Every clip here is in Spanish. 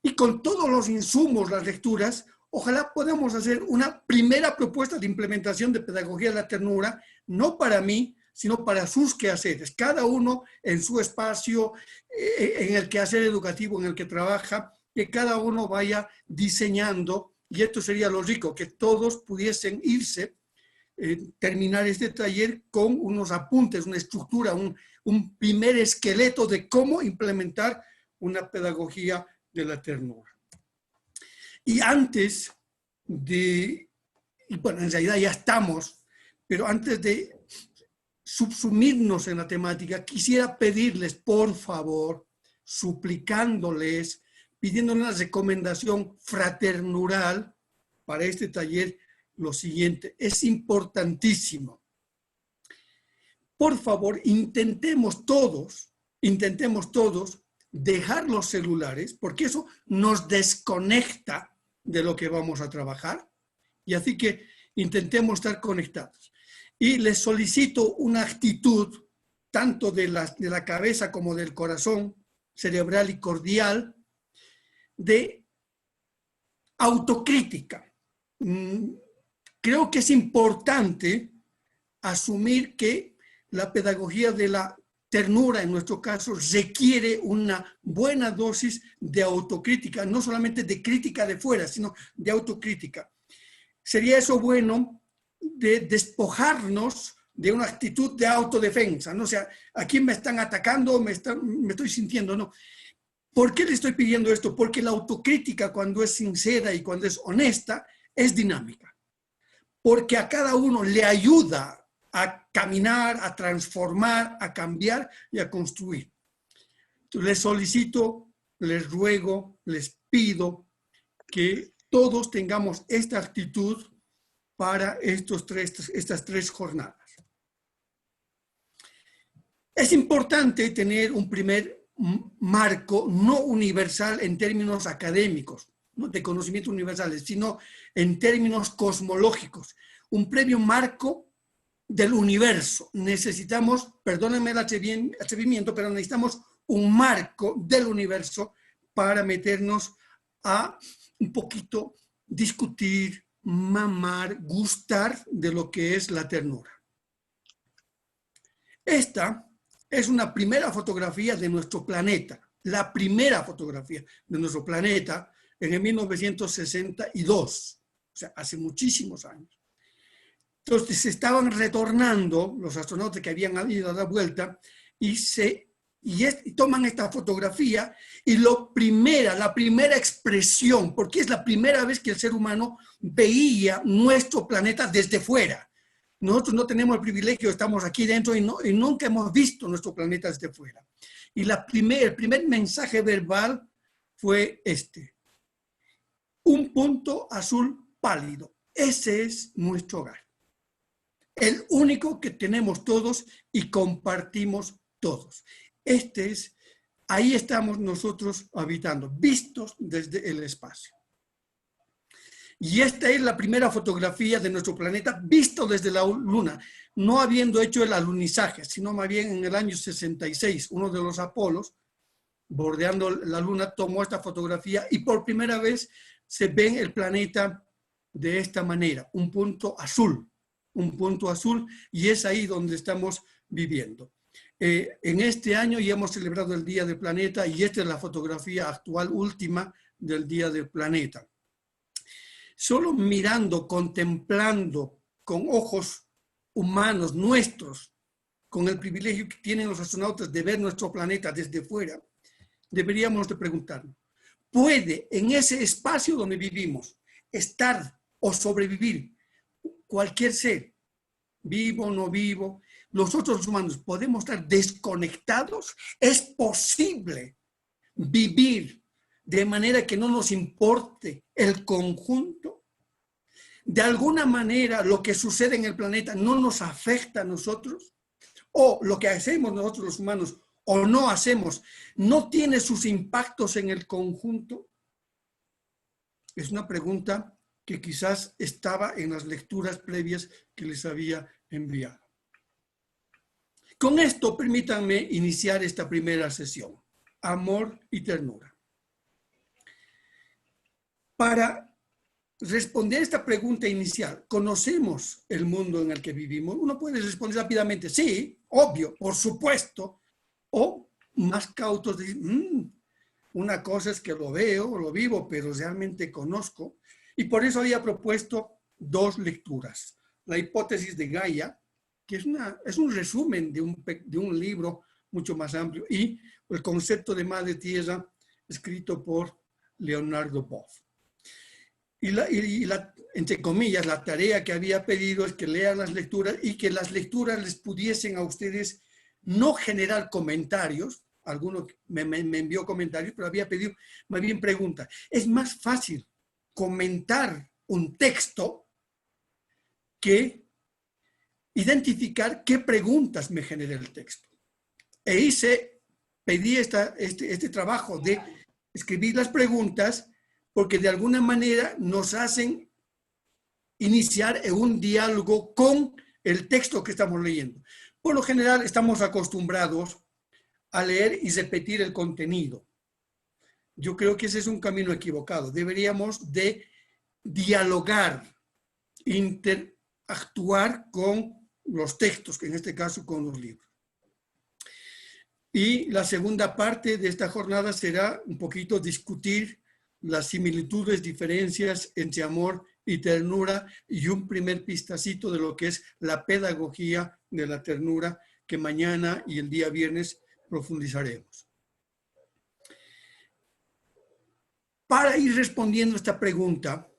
Y con todos los insumos, las lecturas, ojalá podamos hacer una primera propuesta de implementación de pedagogía de la ternura, no para mí, sino para sus quehaceres, cada uno en su espacio, en el quehacer educativo en el que trabaja, que cada uno vaya diseñando, y esto sería lo rico, que todos pudiesen irse, terminar este taller con unos apuntes, una estructura, un primer esqueleto de cómo implementar una pedagogía de la ternura. Y antes de, y bueno, en realidad ya estamos, pero antes de subsumirnos en la temática, quisiera pedirles, por favor, suplicándoles, pidiéndoles una recomendación fraternural para este taller, lo siguiente: es importantísimo. Por favor, intentemos todos dejar los celulares, porque eso nos desconecta de lo que vamos a trabajar, y así que intentemos estar conectados. Y les solicito una actitud, tanto de la cabeza como del corazón, cerebral y cordial, de autocrítica. Creo que es importante asumir que la pedagogía de la ternura, en nuestro caso, requiere una buena dosis de autocrítica, no solamente de crítica de fuera, sino de autocrítica. Sería eso bueno de despojarnos de una actitud de autodefensa, ¿no? O sea, aquí me están atacando, me estoy sintiendo, ¿no? ¿Por qué le estoy pidiendo esto? Porque la autocrítica, cuando es sincera y cuando es honesta, es dinámica. Porque a cada uno le ayuda a caminar, a transformar, a cambiar y a construir. Entonces, les solicito, les ruego, les pido que todos tengamos esta actitud para estas tres jornadas. Es importante tener un primer marco no universal en términos académicos, no de conocimientos universales, sino en términos cosmológicos. Un previo marco del universo. Necesitamos, perdónenme el atrevimiento, pero necesitamos un marco del universo para meternos a un poquito discutir, mamar, gustar de lo que es la ternura. Esta es una primera fotografía de nuestro planeta, la primera fotografía de nuestro planeta en el 1962, o sea, hace muchísimos años. Entonces se estaban retornando los astronautas que habían ido a dar vuelta y toman esta fotografía y la primera expresión, porque es la primera vez que el ser humano veía nuestro planeta desde fuera. Nosotros no tenemos el privilegio, estamos aquí dentro y nunca hemos visto nuestro planeta desde fuera. Y el primer mensaje verbal fue este: un punto azul pálido. Ese es nuestro hogar. El único que tenemos todos y compartimos todos. Ahí estamos nosotros habitando, vistos desde el espacio. Y esta es la primera fotografía de nuestro planeta visto desde la Luna, no habiendo hecho el alunizaje, sino más bien en el año 66, uno de los Apolos, bordeando la Luna, tomó esta fotografía y por primera vez se ve el planeta de esta manera, un punto azul, y es ahí donde estamos viviendo. En este año ya hemos celebrado el Día del Planeta y esta es la fotografía actual última del Día del Planeta. Solo mirando, contemplando con ojos humanos nuestros, con el privilegio que tienen los astronautas de ver nuestro planeta desde fuera, deberíamos de preguntarnos, ¿puede en ese espacio donde vivimos estar o sobrevivir cualquier ser, vivo o no vivo? Los otros humanos, ¿podemos estar desconectados? ¿Es posible vivir de manera que no nos importe el conjunto? ¿De alguna manera lo que sucede en el planeta no nos afecta a nosotros? ¿O lo que hacemos nosotros los humanos o no hacemos no tiene sus impactos en el conjunto? Es una pregunta que quizás estaba en las lecturas previas que les había enviado. Con esto, permítanme iniciar esta primera sesión, amor y ternura. Para responder a esta pregunta inicial, ¿conocemos el mundo en el que vivimos? Uno puede responder rápidamente, sí, obvio, por supuesto, o más cautos, decir, una cosa es que lo veo, lo vivo, pero realmente conozco. Y por eso había propuesto dos lecturas. La hipótesis de Gaia, que es un resumen de un libro mucho más amplio, y el concepto de Madre Tierra, escrito por Leonardo Boff. Entre comillas, la tarea que había pedido es que lean las lecturas y que las lecturas les pudiesen a ustedes no generar comentarios. Alguno me envió comentarios, pero había pedido más bien preguntas. Es más fácil comentar un texto que identificar qué preguntas me genera el texto. Pedí este trabajo de escribir las preguntas porque de alguna manera nos hacen iniciar en un diálogo con el texto que estamos leyendo. Por lo general estamos acostumbrados a leer y repetir el contenido. Yo creo que ese es un camino equivocado. Deberíamos de dialogar, interactuar con los textos, que en este caso con los libros. Y la segunda parte de esta jornada será un poquito discutir las similitudes, diferencias entre amor y ternura y un primer pistacito de lo que es la pedagogía de la ternura que mañana y el día viernes profundizaremos. Para ir respondiendo a esta pregunta,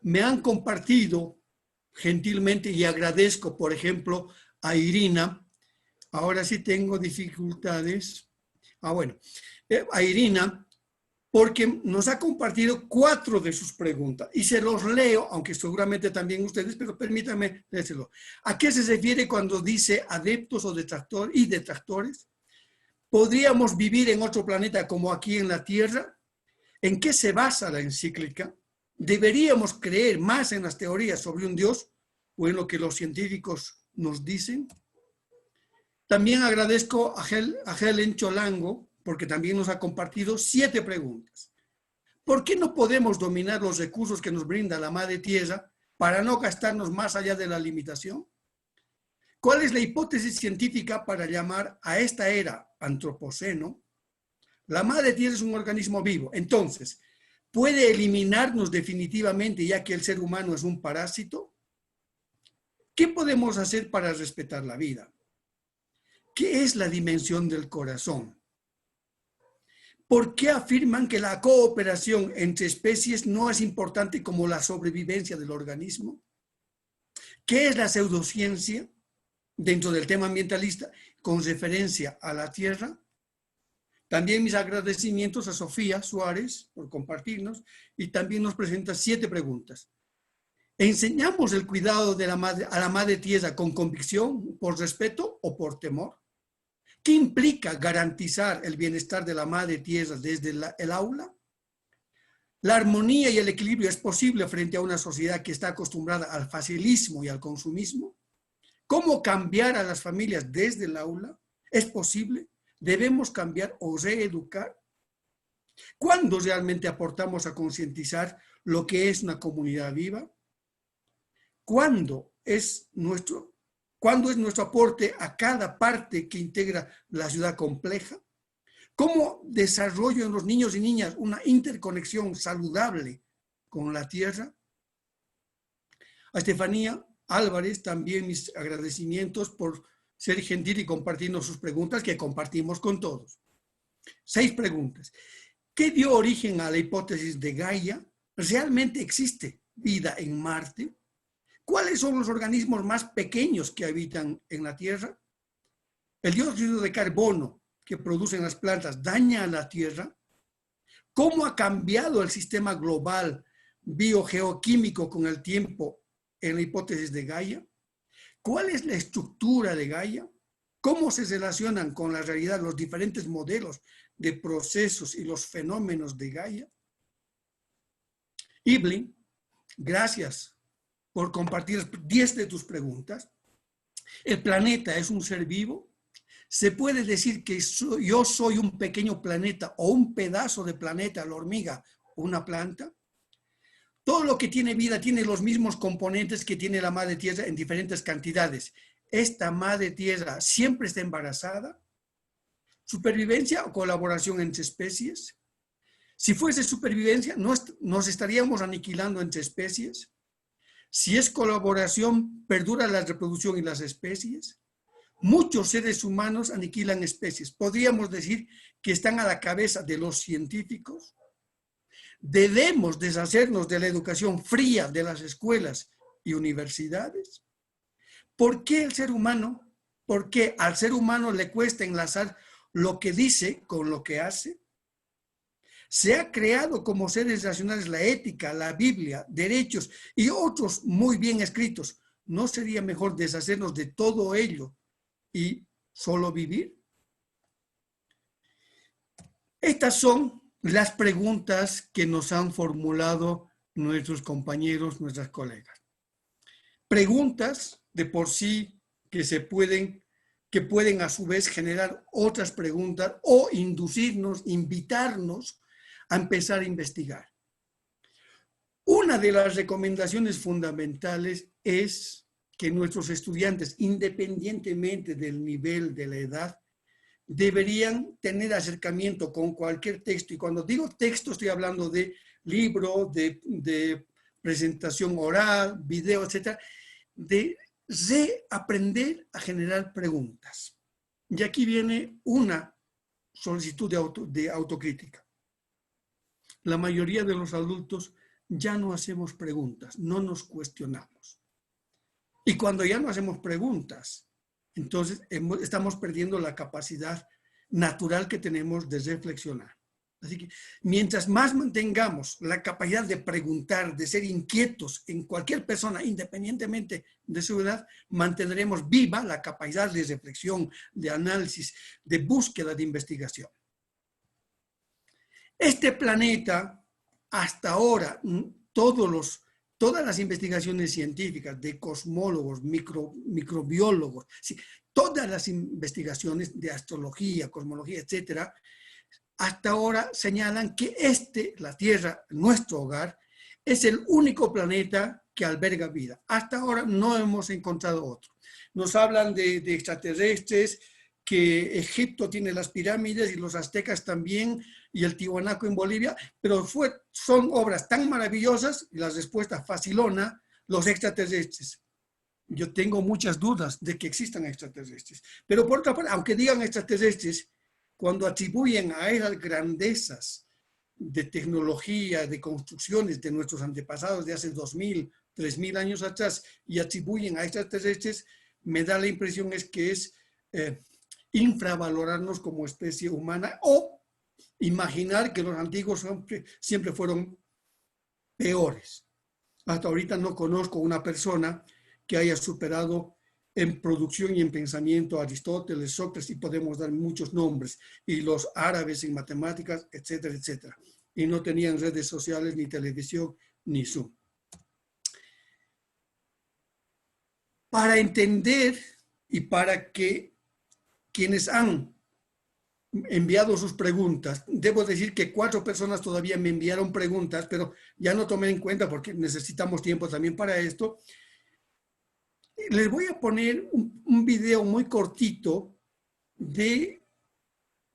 me han compartido gentilmente y agradezco, por ejemplo, a Irina. Ahora sí tengo dificultades. A Irina, porque nos ha compartido 4 de sus preguntas y se los leo, aunque seguramente también ustedes, pero permítanme leérselo. ¿A qué se refiere cuando dice adeptos o detractores? ¿Podríamos vivir en otro planeta como aquí en la Tierra? ¿En qué se basa la encíclica? ¿Deberíamos creer más en las teorías sobre un Dios o en lo que los científicos nos dicen? También agradezco a Helen Cholango, porque también nos ha compartido 7 preguntas. ¿Por qué no podemos dominar los recursos que nos brinda la Madre Tierra para no gastarnos más allá de la limitación? ¿Cuál es la hipótesis científica para llamar a esta era antropoceno? La Madre Tierra es un organismo vivo, entonces, ¿puede eliminarnos definitivamente ya que el ser humano es un parásito? ¿Qué podemos hacer para respetar la vida? ¿Qué es la dimensión del corazón? ¿Por qué afirman que la cooperación entre especies no es importante como la sobrevivencia del organismo? ¿Qué es la pseudociencia dentro del tema ambientalista con referencia a la tierra? También mis agradecimientos a Sofía Suárez por compartirnos y también nos presenta 7 preguntas. ¿Enseñamos el cuidado de a la madre tierra con convicción, por respeto o por temor? ¿Qué implica garantizar el bienestar de la madre tierra desde el aula? ¿La armonía y el equilibrio es posible frente a una sociedad que está acostumbrada al facilismo y al consumismo? ¿Cómo cambiar a las familias desde el aula? ¿Es posible? ¿Debemos cambiar o reeducar? ¿Cuándo realmente aportamos a concientizar lo que es una comunidad viva? ¿Cuándo es nuestro aporte a cada parte que integra la ciudad compleja? ¿Cómo desarrollo en los niños y niñas una interconexión saludable con la tierra? A Estefanía Álvarez también mis agradecimientos por ser gentil y compartirnos sus preguntas que compartimos con todos. 6 preguntas. ¿Qué dio origen a la hipótesis de Gaia? ¿Realmente existe vida en Marte? ¿Cuáles son los organismos más pequeños que habitan en la Tierra? ¿El dióxido de carbono que producen las plantas daña a la Tierra? ¿Cómo ha cambiado el sistema global biogeoquímico con el tiempo en la hipótesis de Gaia? ¿Cuál es la estructura de Gaia? ¿Cómo se relacionan con la realidad los diferentes modelos de procesos y los fenómenos de Gaia? Evelyn, gracias por compartir 10 de tus preguntas. ¿El planeta es un ser vivo? ¿Se puede decir que yo soy un pequeño planeta o un pedazo de planeta, la hormiga o una planta? Todo lo que tiene vida tiene los mismos componentes que tiene la madre tierra en diferentes cantidades. Esta madre tierra siempre está embarazada. ¿Supervivencia o colaboración entre especies? Si fuese supervivencia, nos estaríamos aniquilando entre especies. Si es colaboración, perdura la reproducción y las especies. Muchos seres humanos aniquilan especies. Podríamos decir que están a la cabeza de los científicos. Debemos deshacernos de la educación fría de las escuelas y universidades. ¿Por qué el ser humano? ¿Por qué al ser humano le cuesta enlazar lo que dice con lo que hace? Se ha creado como seres racionales la ética, la Biblia, derechos y otros muy bien escritos. ¿No sería mejor deshacernos de todo ello y solo vivir? Estas son las preguntas que nos han formulado nuestros compañeros, nuestras colegas. Preguntas de por sí que pueden a su vez generar otras preguntas o inducirnos, invitarnos a empezar a investigar. Una de las recomendaciones fundamentales es que nuestros estudiantes, independientemente del nivel de la edad, deberían tener acercamiento con cualquier texto. Y cuando digo texto, estoy hablando de libro, de presentación oral, video, etcétera, de reaprender a generar preguntas. Y aquí viene una solicitud de autocrítica. La mayoría de los adultos ya no hacemos preguntas, no nos cuestionamos. Y cuando ya no hacemos preguntas, entonces estamos perdiendo la capacidad natural que tenemos de reflexionar. Así que mientras más mantengamos la capacidad de preguntar, de ser inquietos en cualquier persona, independientemente de su edad, mantendremos viva la capacidad de reflexión, de análisis, de búsqueda, de investigación. Este planeta, hasta ahora, todas las investigaciones científicas de cosmólogos, microbiólogos, sí, todas las investigaciones de astrología, cosmología, etcétera, hasta ahora señalan que la Tierra, nuestro hogar, es el único planeta que alberga vida. Hasta ahora no hemos encontrado otro. Nos hablan de extraterrestres, que Egipto tiene las pirámides y los aztecas también, y el Tiwanaku en Bolivia, pero son obras tan maravillosas, y la respuesta facilona, los extraterrestres. Yo tengo muchas dudas de que existan extraterrestres. Pero por otra parte, aunque digan extraterrestres, cuando atribuyen a esas grandezas de tecnología, de construcciones de nuestros antepasados de hace 2000, 3000 años atrás y atribuyen a extraterrestres, me da la impresión que es infravalorarnos como especie humana o imaginar que los antiguos siempre fueron peores. Hasta ahorita no conozco una persona que haya superado en producción y en pensamiento a Aristóteles, Sócrates, y podemos dar muchos nombres, y los árabes en matemáticas, etcétera, etcétera. Y no tenían redes sociales, ni televisión, ni Zoom. Para entender y para que quienes han enviado sus preguntas, debo decir que 4 personas todavía me enviaron preguntas, pero ya no tomé en cuenta porque necesitamos tiempo también para esto. Les voy a poner un video muy cortito de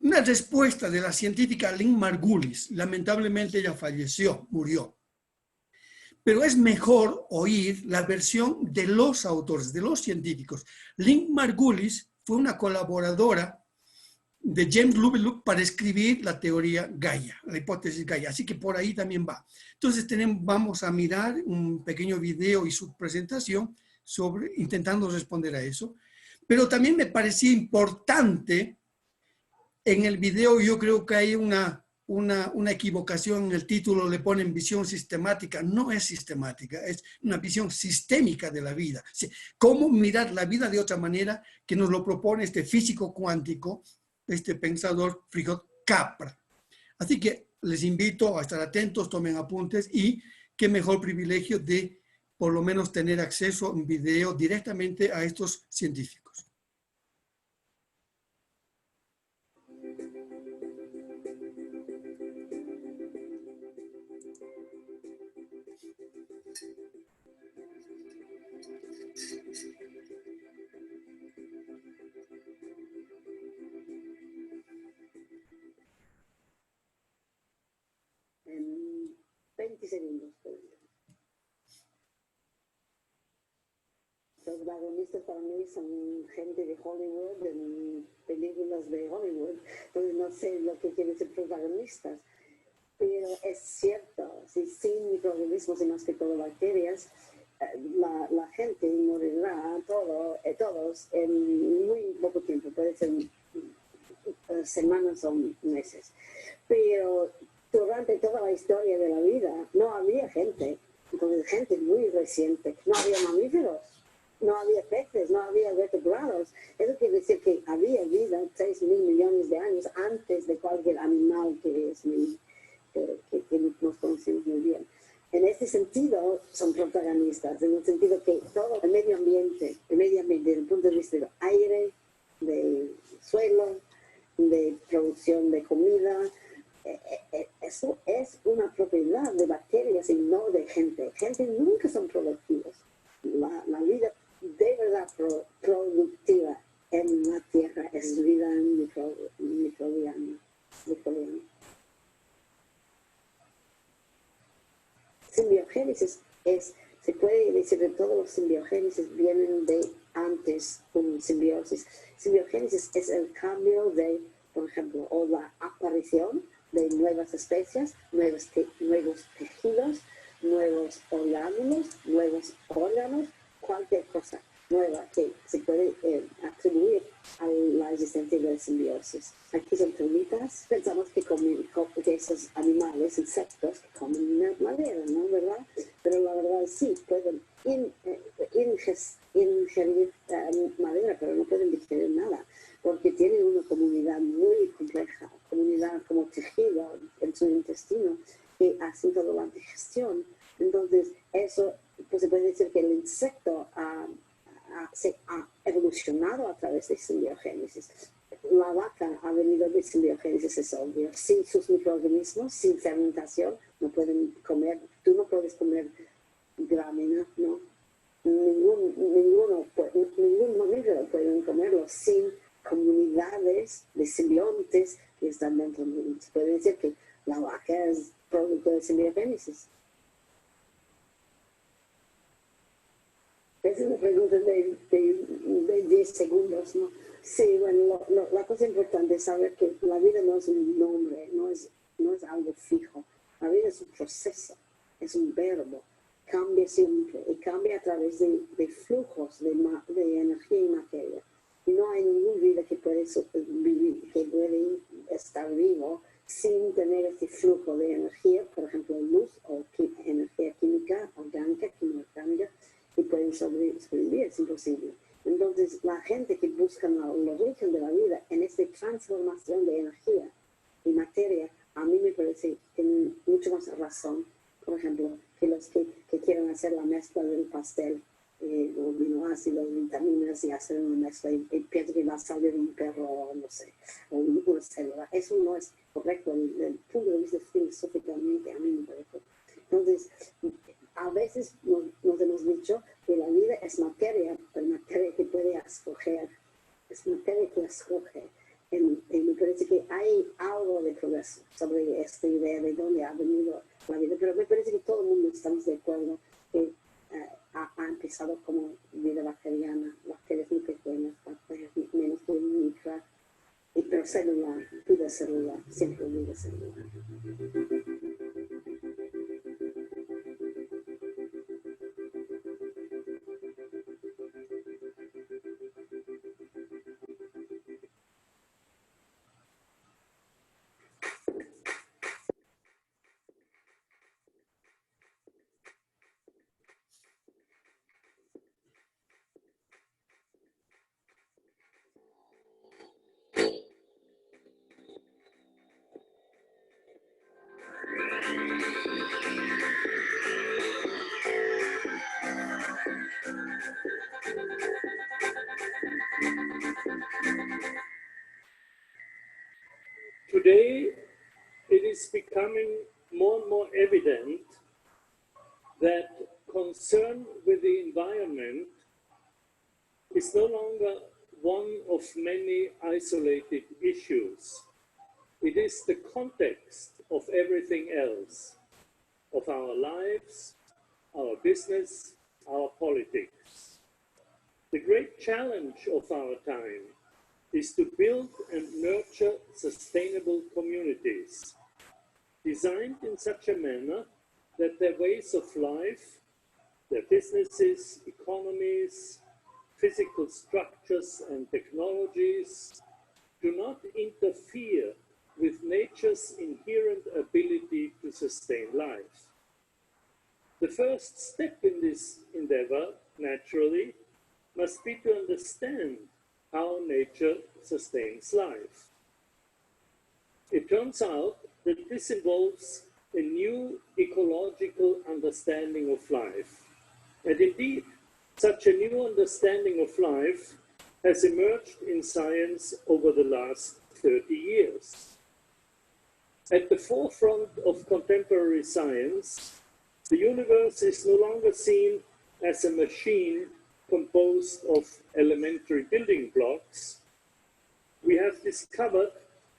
una respuesta de la científica Lynn Margulis. Lamentablemente ella falleció, murió. Pero es mejor oír la versión de los autores, de los científicos. Lynn Margulis fue una colaboradora de James Lovelock para escribir la teoría Gaia, la hipótesis Gaia. Así que por ahí también va. Entonces vamos a mirar un pequeño video y su presentación intentando responder a eso. Pero también me parecía importante, en el video yo creo que hay una equivocación, en el título le ponen visión sistemática, no es sistemática, es una visión sistémica de la vida. ¿Cómo mirar la vida de otra manera que nos lo propone este físico cuántico, este pensador Fritjof Capra? Así que les invito a estar atentos, tomen apuntes y qué mejor privilegio de por lo menos tener acceso en video directamente a estos científicos. 20 segundos. Los protagonistas para mí son gente de Hollywood, en películas de Hollywood, entonces no sé lo que quieren ser protagonistas. Pero es cierto, si sin microorganismos y más que todo bacterias, la gente morirá todos en muy poco tiempo, puede ser semanas o meses. Pero durante toda la historia de la vida no había gente, entonces gente muy reciente, no había mamíferos, no había peces, no había vertebrados. Eso quiere decir que había vida 6.000 millones de años antes de cualquier animal que nos conocemos muy bien. En ese sentido, son protagonistas, en el sentido que todo el medio ambiente, desde el punto de vista del aire, del suelo, de producción de comida, eso es una propiedad de bacterias y no de gente. Gente nunca son productivos. La vida de verdad productiva en la Tierra es vida microbiana. Simbiogénesis se puede decir que todos los simbiogénesis vienen de antes con simbiosis. Simbiogénesis es el cambio de, por ejemplo, o la aparición de nuevas especies, nuevos tejidos, nuevos órganos, cualquier cosa nueva que se puede atribuir a la existencia de la simbiosis. Aquí son termitas, pensamos que esos animales, insectos, que comen madera, ¿no? ¿Verdad? Pero la verdad sí, pueden ingerir madera, pero no pueden digerir nada, porque tienen una comunidad muy compleja, comunidad como tejido en su intestino, que hacen toda la digestión. Entonces, eso, pues se puede decir que el insecto se ha evolucionado a través de simbiogénesis. La vaca ha venido de simbiogénesis, es obvio. Sin sus microorganismos, sin fermentación, no pueden comer. Tú no puedes comer gramina, ¿no? Ningún mamífero puede comerlo sin comunidades de simbiontes que están dentro de él. Se puede decir que la vaca es producto de simbiogénesis. Es una pregunta de 10 segundos, ¿no? Sí, bueno, la cosa importante es saber que la vida no es un nombre, no es algo fijo. La vida es un proceso, es un verbo. Cambia siempre y cambia a través de flujos de energía y materia. Y no hay ninguna vida que puede estar vivo sin tener este flujo de energía, por ejemplo, luz o energía química, orgánica, y pueden sobrevivir, es imposible. Entonces, la gente que busca el origen de la vida en esta transformación de energía y materia, a mí me parece que tienen mucho más razón, por ejemplo, que los que quieren hacer la mezcla del pastel, los aminoácidos, vitaminas, y hacer una mezcla y piensan que va a salir un perro, no sé, o una célula. Eso no es correcto desde el punto de vista filosóficamente, a mí me parece. Entonces, a veces nos hemos dicho que la vida es materia, pero materia que puede escoger, es materia que escoge. Y me parece que hay algo de progreso sobre esta idea de dónde ha venido la vida, pero me parece que todo el mundo estamos de acuerdo que ha empezado como vida bacteriana, bacterias muy pequeñas, bacterias menos que micro, pero celular, vida celular, siempre vida celular. Today, it is becoming more and more evident that concern with the environment is no longer one of many isolated issues. It is the context of everything else. of our lives, our business, our politics. The great challenge of our time is to build and nurture sustainable communities, designed in such a manner that their ways of life, their businesses, economies, physical structures and technologies do not interfere with nature's inherent ability to sustain life. The first step in this endeavor, naturally, must be to understand how nature sustains life. It turns out that this involves a new ecological understanding of life. And indeed, such a new understanding of life has emerged in science over the last 30 years. At the forefront of contemporary science, the universe is no longer seen as a machine composed of elementary building blocks. We have discovered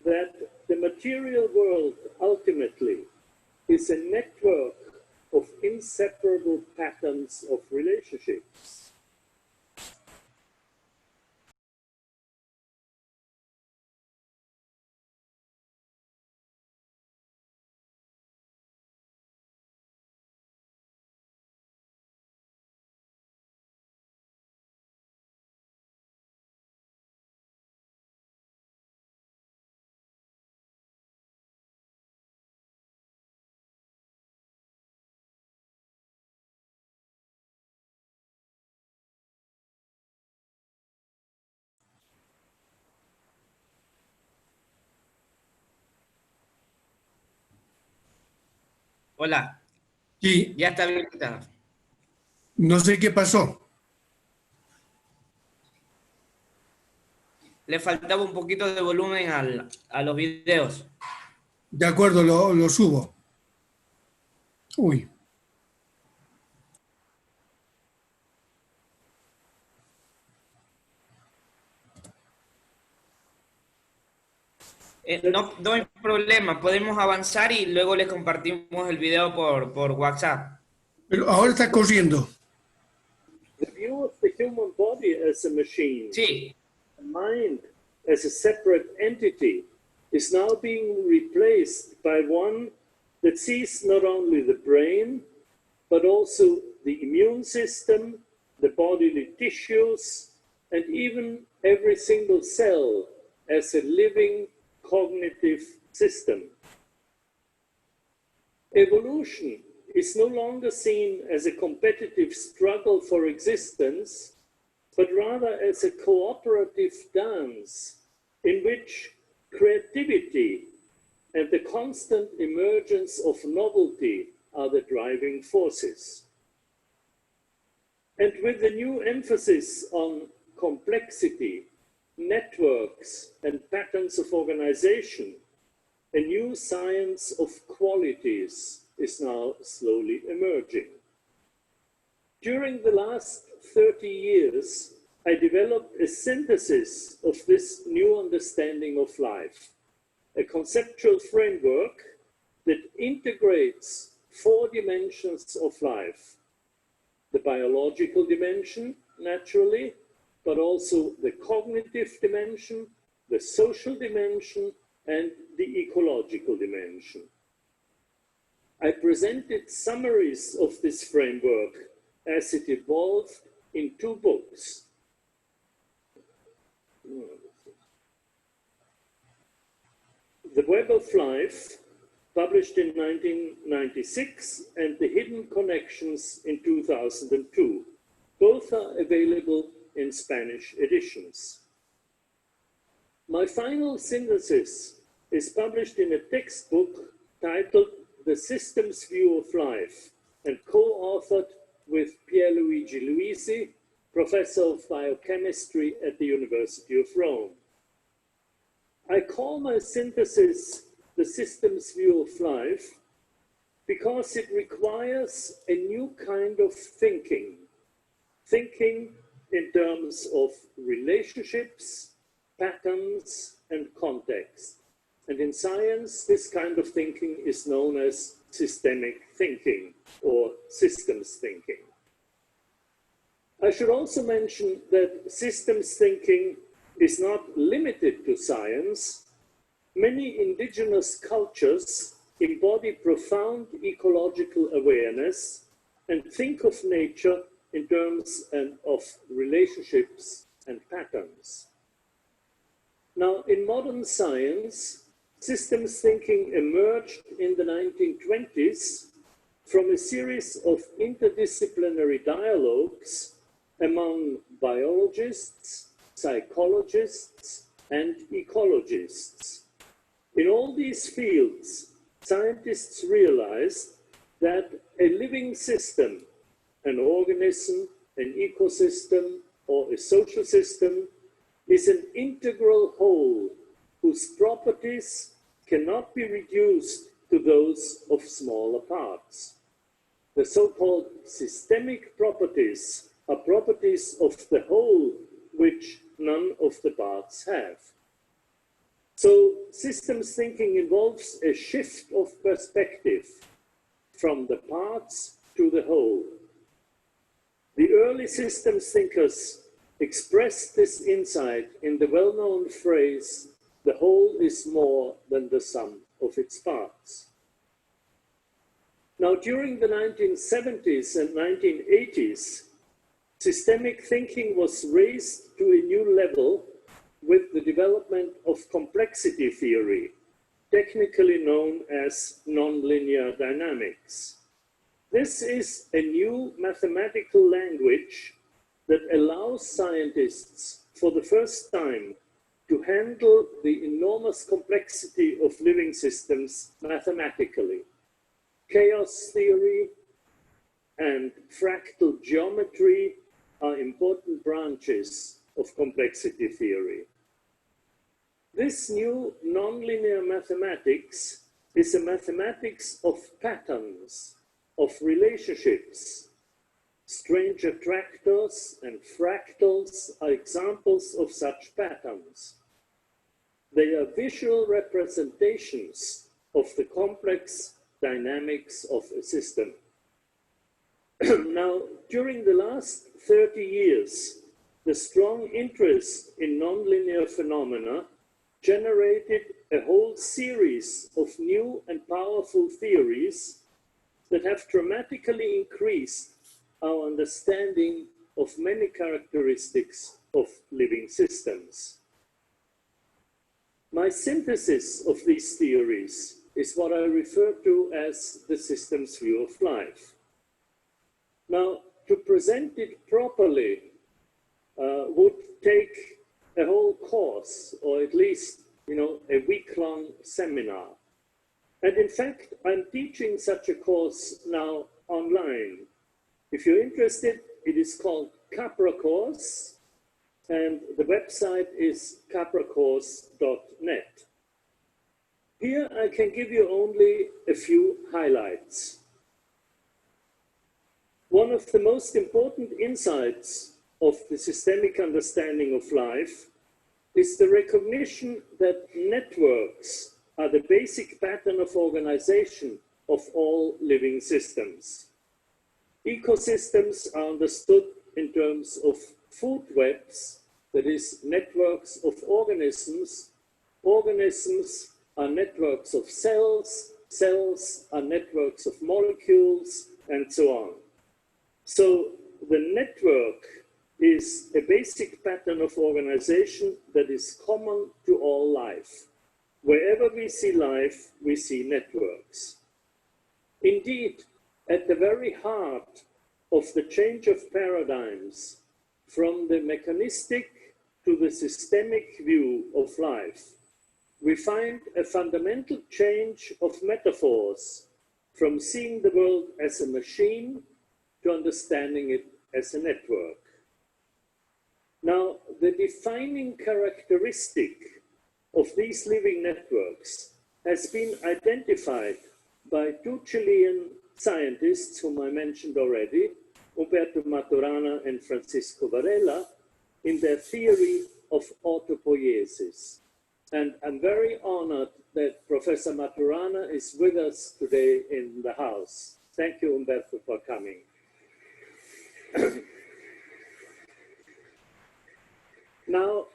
that the material world ultimately is a network of inseparable patterns of relationships. Hola, Sí, ya está habilitado. no sé qué pasó. Le faltaba un poquito de volumen a los videos. De acuerdo, lo subo. Uy. No hay problema, podemos avanzar y luego les compartimos el video por WhatsApp. Pero ahora está corriendo. The view of the human body as a machine, Sí, the mind as a separate entity, is now being replaced by one that sees not only the brain, but also the immune system, the bodily tissues, and even every single cell as a living cognitive system. Evolution is no longer seen as a competitive struggle for existence, but rather as a cooperative dance in which creativity and the constant emergence of novelty are the driving forces. And with the new emphasis on complexity, networks, and patterns of organization, a new science of qualities is now slowly emerging. During the last 30 years, I developed a synthesis of this new understanding of life, a conceptual framework that integrates 4 dimensions of life: the biological dimension, naturally, but also the cognitive dimension, the social dimension, and the ecological dimension. I presented summaries of this framework as it evolved in 2 books. The Web of Life, published in 1996, and The Hidden Connections in 2002. Both are available in Spanish editions. My final synthesis is published in a textbook titled The Systems View of Life and co-authored with Pierluigi Luisi, Professor of Biochemistry at the University of Rome. I call my synthesis The Systems View of Life because it requires a new kind of thinking in terms of relationships, patterns, and context. And in science, this kind of thinking is known as systemic thinking or systems thinking. I should also mention that systems thinking is not limited to science. Many indigenous cultures embody profound ecological awareness and think of nature in terms of relationships and patterns. Now, in modern science, systems thinking emerged in the 1920s from a series of interdisciplinary dialogues among biologists, psychologists, and ecologists. In all these fields, scientists realized that a living system, an organism, an ecosystem, or a social system is an integral whole whose properties cannot be reduced to those of smaller parts. The so-called systemic properties are properties of the whole which none of the parts have. So systems thinking involves a shift of perspective from the parts to the whole. The early systems thinkers expressed this insight in the well-known phrase, "The whole is more than the sum of its parts." Now, during the 1970s and 1980s, systemic thinking was raised to a new level with the development of complexity theory, technically known as nonlinear dynamics. This is a new mathematical language that allows scientists for the first time to handle the enormous complexity of living systems mathematically. Chaos theory and fractal geometry are important branches of complexity theory. This new nonlinear mathematics is a mathematics of patterns, of relationships. Strange attractors and fractals are examples of such patterns. They are visual representations of the complex dynamics of a system. Now, during the last 30 years, the strong interest in nonlinear phenomena generated a whole series of new and powerful theories that have dramatically increased our understanding of many characteristics of living systems. My synthesis of these theories is what I refer to as the systems view of life. Now, to present it properly would take a whole course, or at least, a week-long seminar. And in fact, I'm teaching such a course now online. If you're interested, it is called Capra Course, and the website is capracourse.net. Here I can give you only a few highlights. One of the most important insights of the systemic understanding of life is the recognition that networks are the basic pattern of organization of all living systems. Ecosystems are understood in terms of food webs, that is, networks of organisms. Organisms are networks of cells, cells are networks of molecules, and so on. So the network is a basic pattern of organization that is common to all life. Wherever we see life, we see networks. Indeed, at the very heart of the change of paradigms from the mechanistic to the systemic view of life, we find a fundamental change of metaphors from seeing the world as a machine to understanding it as a network. Now, the defining characteristic of these living networks has been identified by two Chilean scientists whom I mentioned already, Humberto Maturana and Francisco Varela, in their theory of autopoiesis. And I'm very honored that Professor Maturana is with us today in the house. Thank you, Umberto, for coming. Now,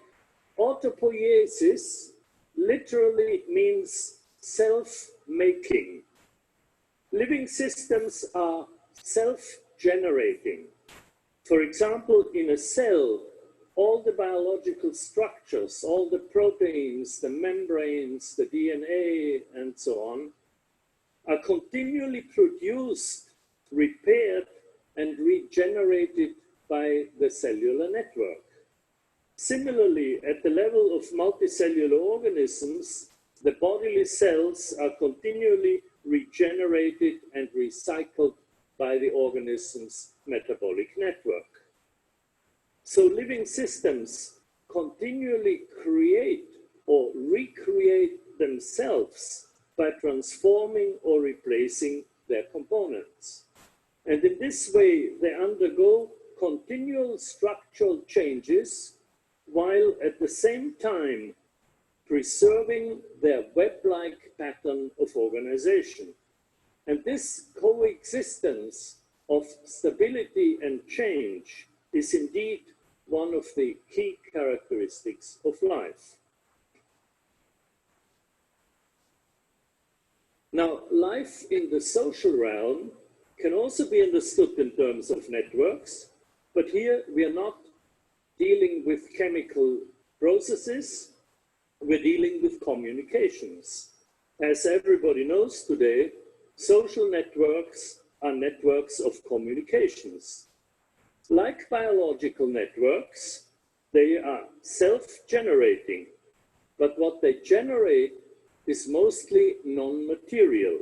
autopoiesis literally means self-making. Living systems are self-generating. For example, in a cell, all the biological structures, all the proteins, the membranes, the DNA, and so on, are continually produced, repaired, and regenerated by the cellular network. Similarly, at the level of multicellular organisms, the bodily cells are continually regenerated and recycled by the organism's metabolic network. So living systems continually create or recreate themselves by transforming or replacing their components. And in this way, they undergo continual structural changes while at the same time preserving their web-like pattern of organization. And this coexistence of stability and change is indeed one of the key characteristics of life. Now, life in the social realm can also be understood in terms of networks, but here we are not dealing with chemical processes, we're dealing with communications. As everybody knows today, social networks are networks of communications. Like biological networks, they are self-generating, but what they generate is mostly non-material.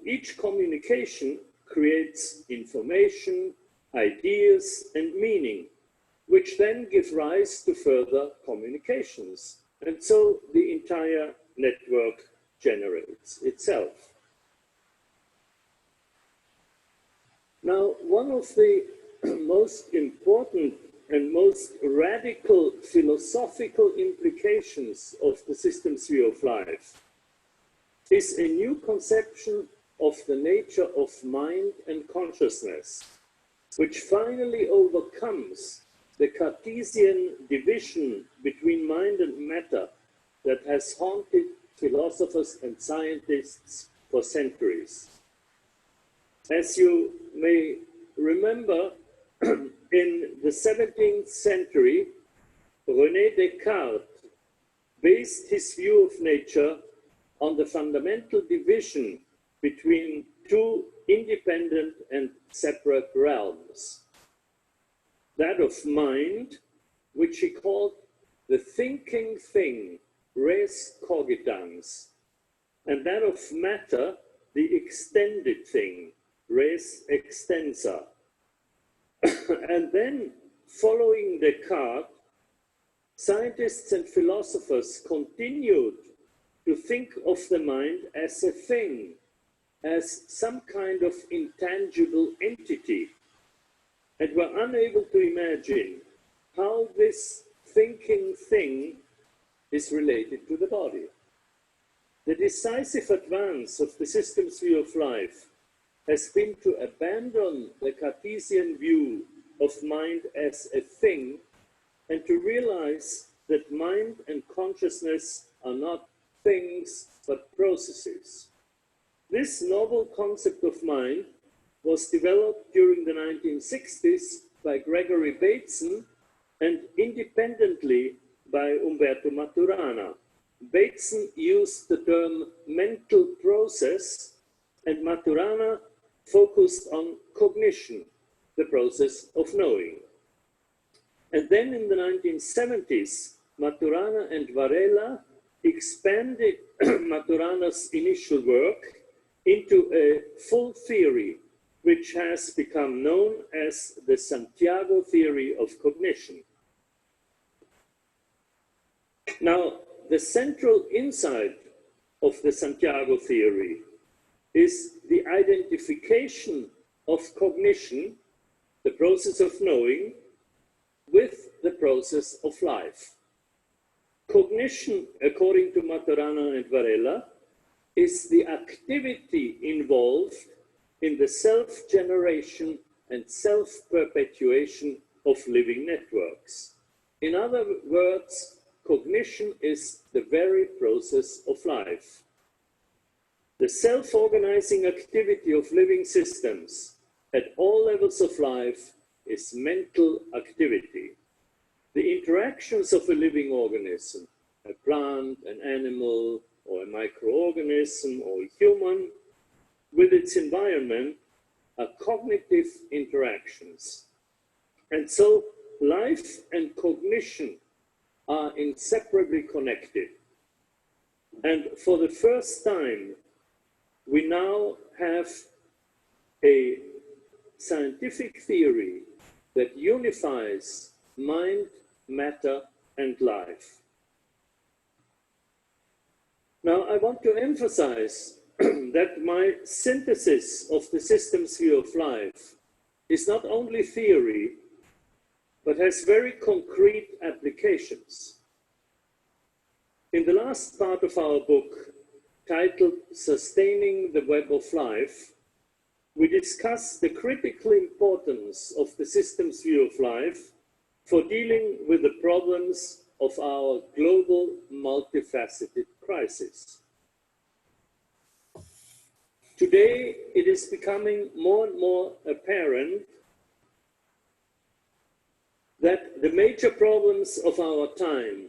Each communication creates information, ideas, and meaning, which then give rise to further communications. And so the entire network generates itself. Now, one of the most important and most radical philosophical implications of the systems view of life is a new conception of the nature of mind and consciousness, which finally overcomes the Cartesian division between mind and matter that has haunted philosophers and scientists for centuries. As you may remember, in the 17th century, René Descartes based his view of nature on the fundamental division between two independent and separate realms. That of mind, which he called the thinking thing, res cogitans, and that of matter, the extended thing, res extensa. And then, following Descartes, scientists and philosophers continued to think of the mind as a thing, as some kind of intangible entity, and were unable to imagine how this thinking thing is related to the body. The decisive advance of the systems view of life has been to abandon the Cartesian view of mind as a thing and to realize that mind and consciousness are not things but processes. This novel concept of mind was developed during the 1960s by Gregory Bateson and independently by Umberto Maturana. Bateson used the term mental process and Maturana focused on cognition, the process of knowing. And then in the 1970s, Maturana and Varela expanded Maturana's initial work into a full theory, which has become known as the Santiago theory of cognition. Now, the central insight of the Santiago theory is the identification of cognition, the process of knowing, with the process of life. Cognition, according to Maturana and Varela, is the activity involved in the self-generation and self-perpetuation of living networks. In other words, cognition is the very process of life. The self-organizing activity of living systems at all levels of life is mental activity. The interactions of a living organism, a plant, an animal, or a microorganism, or a human, with its environment are cognitive interactions. And so life and cognition are inseparably connected. And for the first time, we now have a scientific theory that unifies mind, matter, and life. Now, I want to emphasize that my synthesis of the systems view of life is not only theory, but has very concrete applications. In the last part of our book, titled Sustaining the Web of Life, we discuss the critical importance of the systems view of life for dealing with the problems of our global multifaceted crisis. Today, it is becoming more and more apparent that the major problems of our time,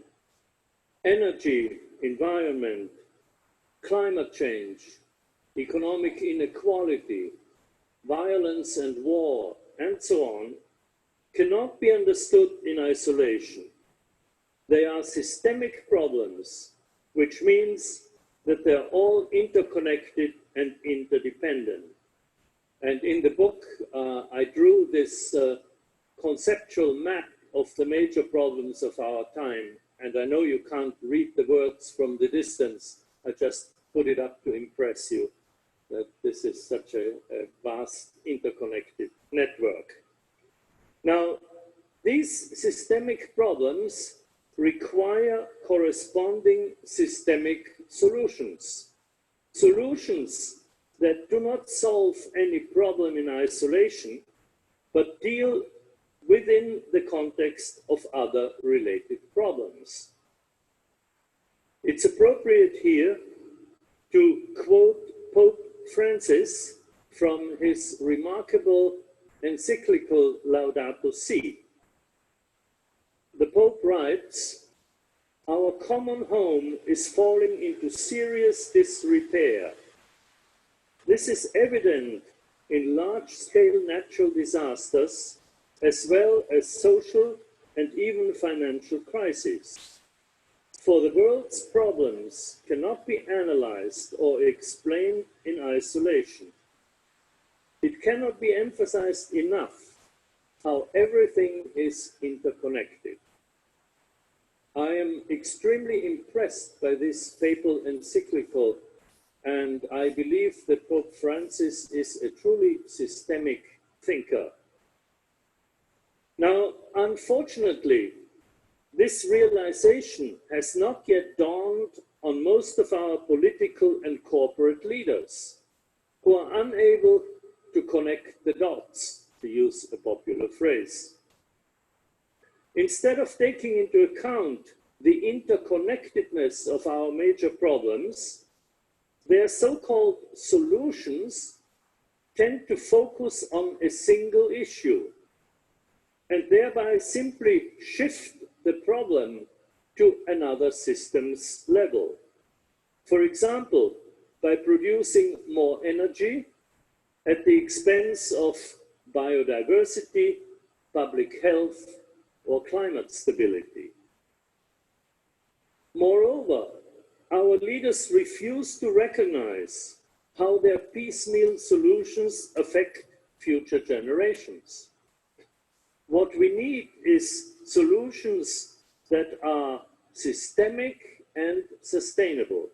energy, environment, climate change, economic inequality, violence and war, and so on, cannot be understood in isolation. They are systemic problems, which means that they're all interconnected and interdependent. And in the book, I drew this conceptual map of the major problems of our time. And I know you can't read the words from the distance. I just put it up to impress you that this is such a vast interconnected network. Now, these systemic problems require corresponding systemic solutions. Solutions that do not solve any problem in isolation, but deal within the context of other related problems. It's appropriate here to quote Pope Francis from his remarkable encyclical Laudato Si. The Pope writes, "Our common home is falling into serious disrepair. This is evident in large-scale natural disasters, as well as social and even financial crises. For the world's problems cannot be analyzed or explained in isolation. It cannot be emphasized enough how everything is interconnected." I am extremely impressed by this papal encyclical, and I believe that Pope Francis is a truly systemic thinker. Now, unfortunately, this realization has not yet dawned on most of our political and corporate leaders, who are unable to connect the dots, to use a popular phrase. Instead of taking into account the interconnectedness of our major problems, their so-called solutions tend to focus on a single issue and thereby simply shift the problem to another system's level. For example, by producing more energy at the expense of biodiversity, public health, or climate stability. Moreover, our leaders refuse to recognize how their piecemeal solutions affect future generations. What we need is solutions that are systemic and sustainable.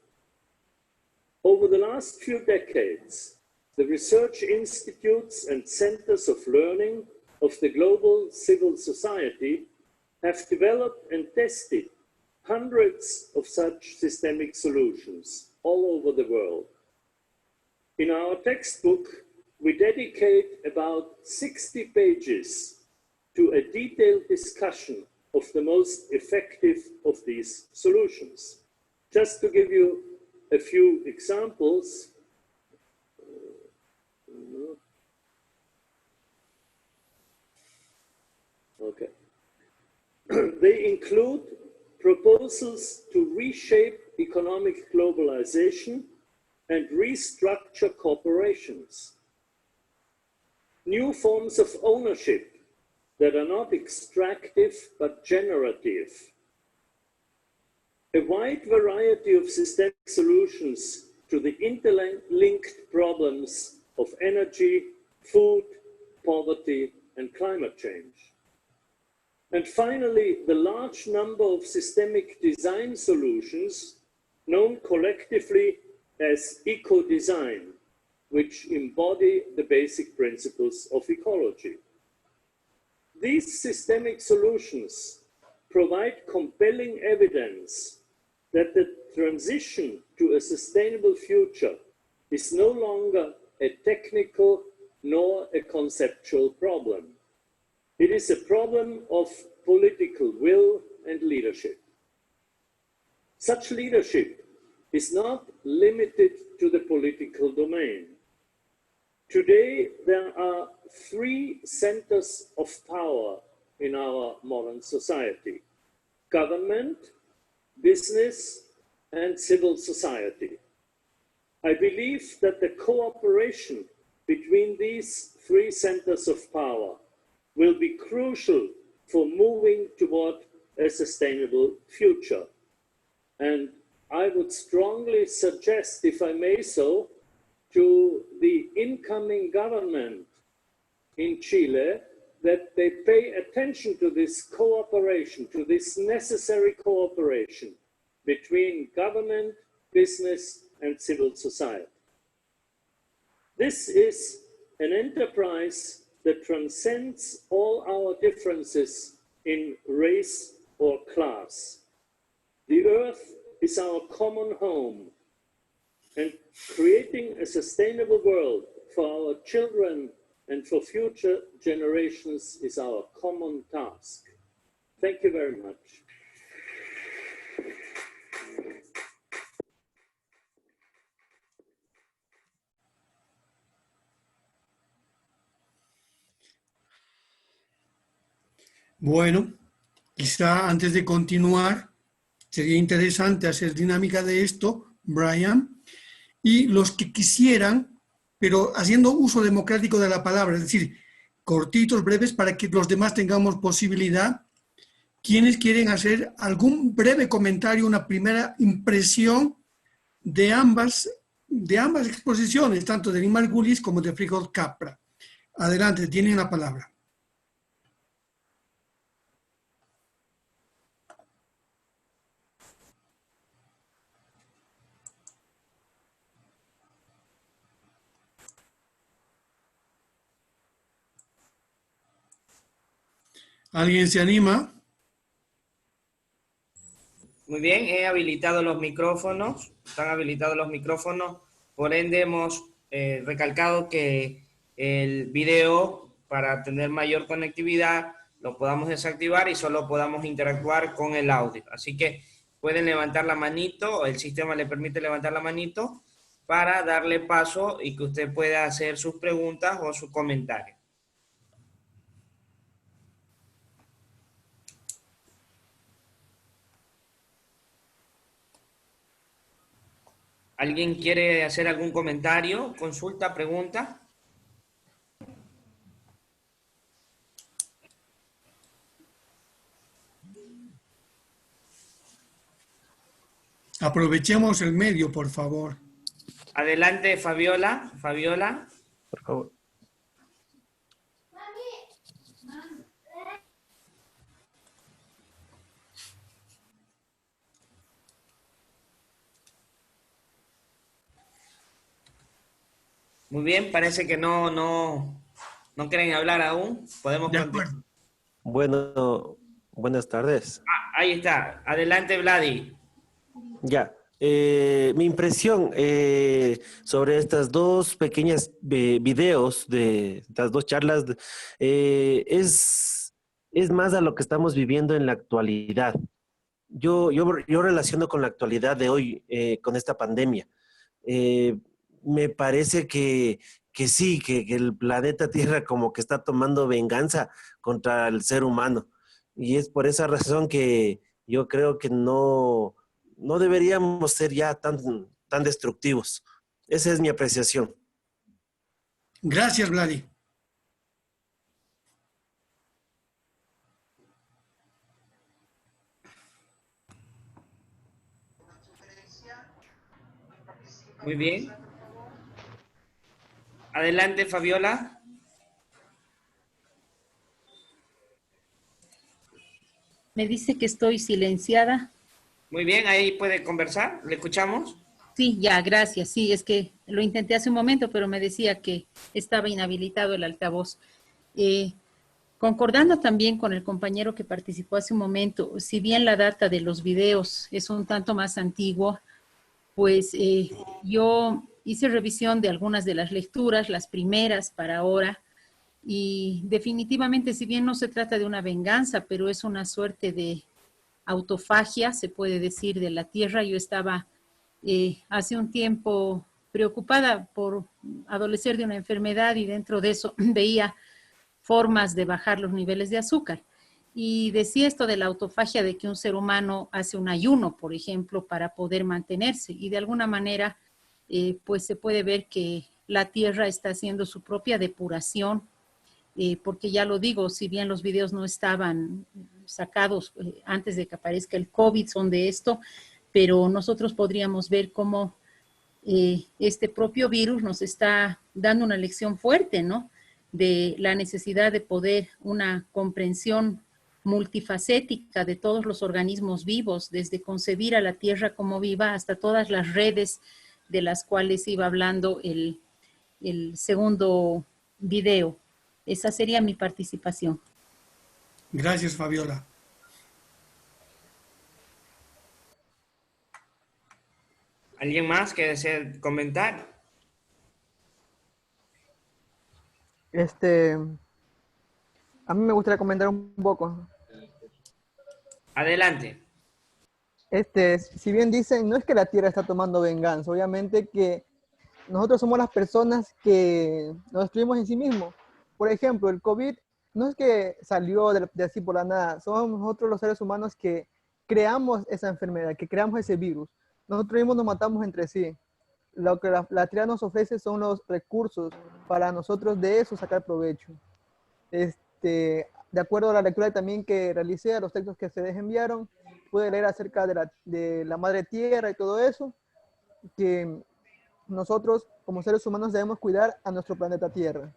Over the last few decades, the research institutes and centers of learning of the global civil society have developed and tested hundreds of such systemic solutions all over the world. In our textbook, we dedicate about 60 pages to a detailed discussion of the most effective of these solutions. Just to give you a few examples, okay. They include proposals to reshape economic globalization and restructure corporations, new forms of ownership that are not extractive but generative, a wide variety of systemic solutions to the interlinked problems of energy, food, poverty, and climate change. And finally, the large number of systemic design solutions known collectively as eco-design, which embody the basic principles of ecology. These systemic solutions provide compelling evidence that the transition to a sustainable future is no longer a technical nor a conceptual problem. It is a problem of political will and leadership. Such leadership is not limited to the political domain. Today, there are three centers of power in our modern society: government, business, and civil society. I believe that the cooperation between these three centers of power will be crucial for moving toward a sustainable future. And I would strongly suggest, if I may so, to the incoming government in Chile that they pay attention to this cooperation, to this necessary cooperation between government, business, and civil society. This is an enterprise that transcends all our differences in race or class. The earth is our common home, and creating a sustainable world for our children and for future generations is our common task. Thank you very much. Bueno, quizá antes de continuar, sería interesante hacer dinámica de esto, Brian, y los que quisieran, pero haciendo uso democrático de la palabra, es decir, cortitos, breves, para que los demás tengamos posibilidad. ¿Quiénes quieren hacer algún breve comentario, una primera impresión de ambas exposiciones, tanto de Lee Margulis como de Frígold Capra? Adelante, tienen la palabra. ¿Alguien se anima? Muy bien, he habilitado los micrófonos, están habilitados los micrófonos, por ende hemos recalcado que el video, para tener mayor conectividad, lo podamos desactivar y solo podamos interactuar con el audio. Así que pueden levantar la manito, el sistema le permite levantar la manito para darle paso y que usted pueda hacer sus preguntas o sus comentarios. ¿Alguien quiere hacer algún comentario, consulta, pregunta? Aprovechemos el medio, por favor. Adelante, Fabiola. Fabiola. Por favor. Muy bien, parece que no quieren hablar aún. Podemos De continuar. acuerdo. Bueno, Buenas tardes. Ahí está. Adelante, Vladi. Ya. Mi impresión sobre estas dos pequeñas videos de estas dos charlas es más a lo que estamos viviendo en la actualidad. Yo relaciono con la actualidad de hoy, con esta pandemia. Eh, Me parece que sí, que el planeta Tierra como que está tomando venganza contra el ser humano. Y es por esa razón que yo creo que no deberíamos ser ya tan destructivos. Esa es mi apreciación. Gracias, Vladi. Muy bien. Adelante, Fabiola. Me dice que estoy silenciada. Muy bien, ahí puede conversar. ¿Le escuchamos? Sí, ya, gracias. Sí, es que lo intenté hace un momento, pero me decía que estaba inhabilitado el altavoz. Eh, Concordando también con el compañero que participó hace un momento, si bien la data de los videos es un tanto más antigua, pues yo hice revisión de algunas de las lecturas, las primeras para ahora, y definitivamente, si bien no se trata de una venganza, pero es una suerte de autofagia, se puede decir, de la tierra. Yo estaba hace un tiempo preocupada por adolecer de una enfermedad y dentro de eso veía formas de bajar los niveles de azúcar. Y decía esto de la autofagia, de que un ser humano hace un ayuno, por ejemplo, para poder mantenerse. Y de alguna manera, pues se puede ver que la tierra está haciendo su propia depuración, porque ya lo digo, si bien los videos no estaban sacados antes de que aparezca el COVID, son de esto, pero nosotros podríamos ver cómo este propio virus nos está dando una lección fuerte, ¿no? De la necesidad de poder una comprensión multifacética de todos los organismos vivos, desde concebir a la Tierra como viva hasta todas las redes de las cuales iba hablando el segundo video. Esa sería mi participación. Gracias, Fabiola. ¿Alguien más que desee comentar? A mí me gustaría comentar un poco. Adelante. Si bien dicen, no es que la Tierra está tomando venganza, obviamente que nosotros somos las personas que nos destruimos en sí mismos. Por ejemplo, el COVID no es que salió de así por la nada, somos nosotros los seres humanos que creamos esa enfermedad, que creamos ese virus. Nosotros mismos nos matamos entre sí. Lo que la Tierra nos ofrece son los recursos para nosotros de eso sacar provecho. De acuerdo a la lectura también que realicé, a los textos que se les enviaron, pude leer acerca de la madre tierra y todo eso, que nosotros como seres humanos debemos cuidar a nuestro planeta Tierra.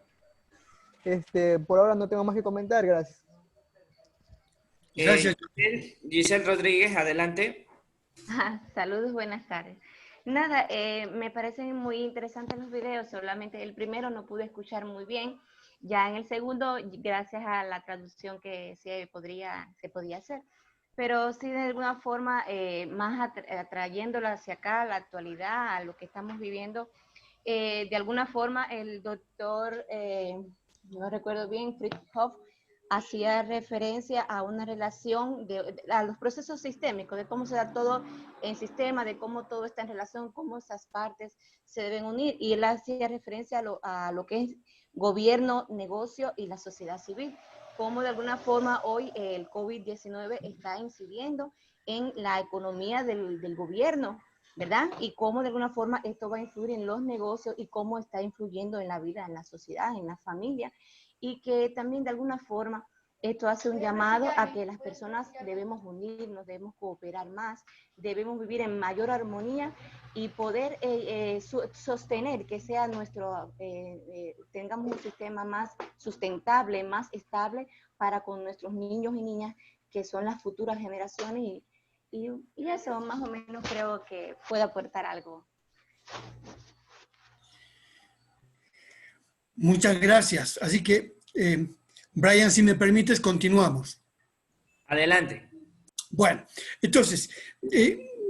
Por ahora no tengo más que comentar, gracias. Gracias. Giselle Rodríguez, adelante. Saludos, buenas tardes. Nada, me parecen muy interesantes los videos, solamente el primero no pude escuchar muy bien, ya en el segundo, gracias a la traducción que se podía hacer, pero sí de alguna forma más atrayéndolo hacia acá, a la actualidad, a lo que estamos viviendo. De alguna forma el doctor, no recuerdo bien, Fritjof, hacía referencia a una relación, a los procesos sistémicos, de cómo se da todo en sistema, de cómo todo está en relación, cómo esas partes se deben unir. Y él hacía referencia a lo que es gobierno, negocio y la sociedad civil. Cómo de alguna forma hoy el COVID-19 está incidiendo en la economía del gobierno, ¿verdad? Y cómo de alguna forma esto va a influir en los negocios y cómo está influyendo en la vida, en la sociedad, en la familia. Y que también de alguna forma esto hace un llamado a que las personas debemos unirnos, debemos cooperar más, debemos vivir en mayor armonía y poder sostener que sea tengamos un sistema más sustentable, más estable para con nuestros niños y niñas que son las futuras generaciones y eso más o menos creo que puede aportar algo. Muchas gracias. Así que, Brian, si me permites, continuamos. Adelante. Bueno, entonces,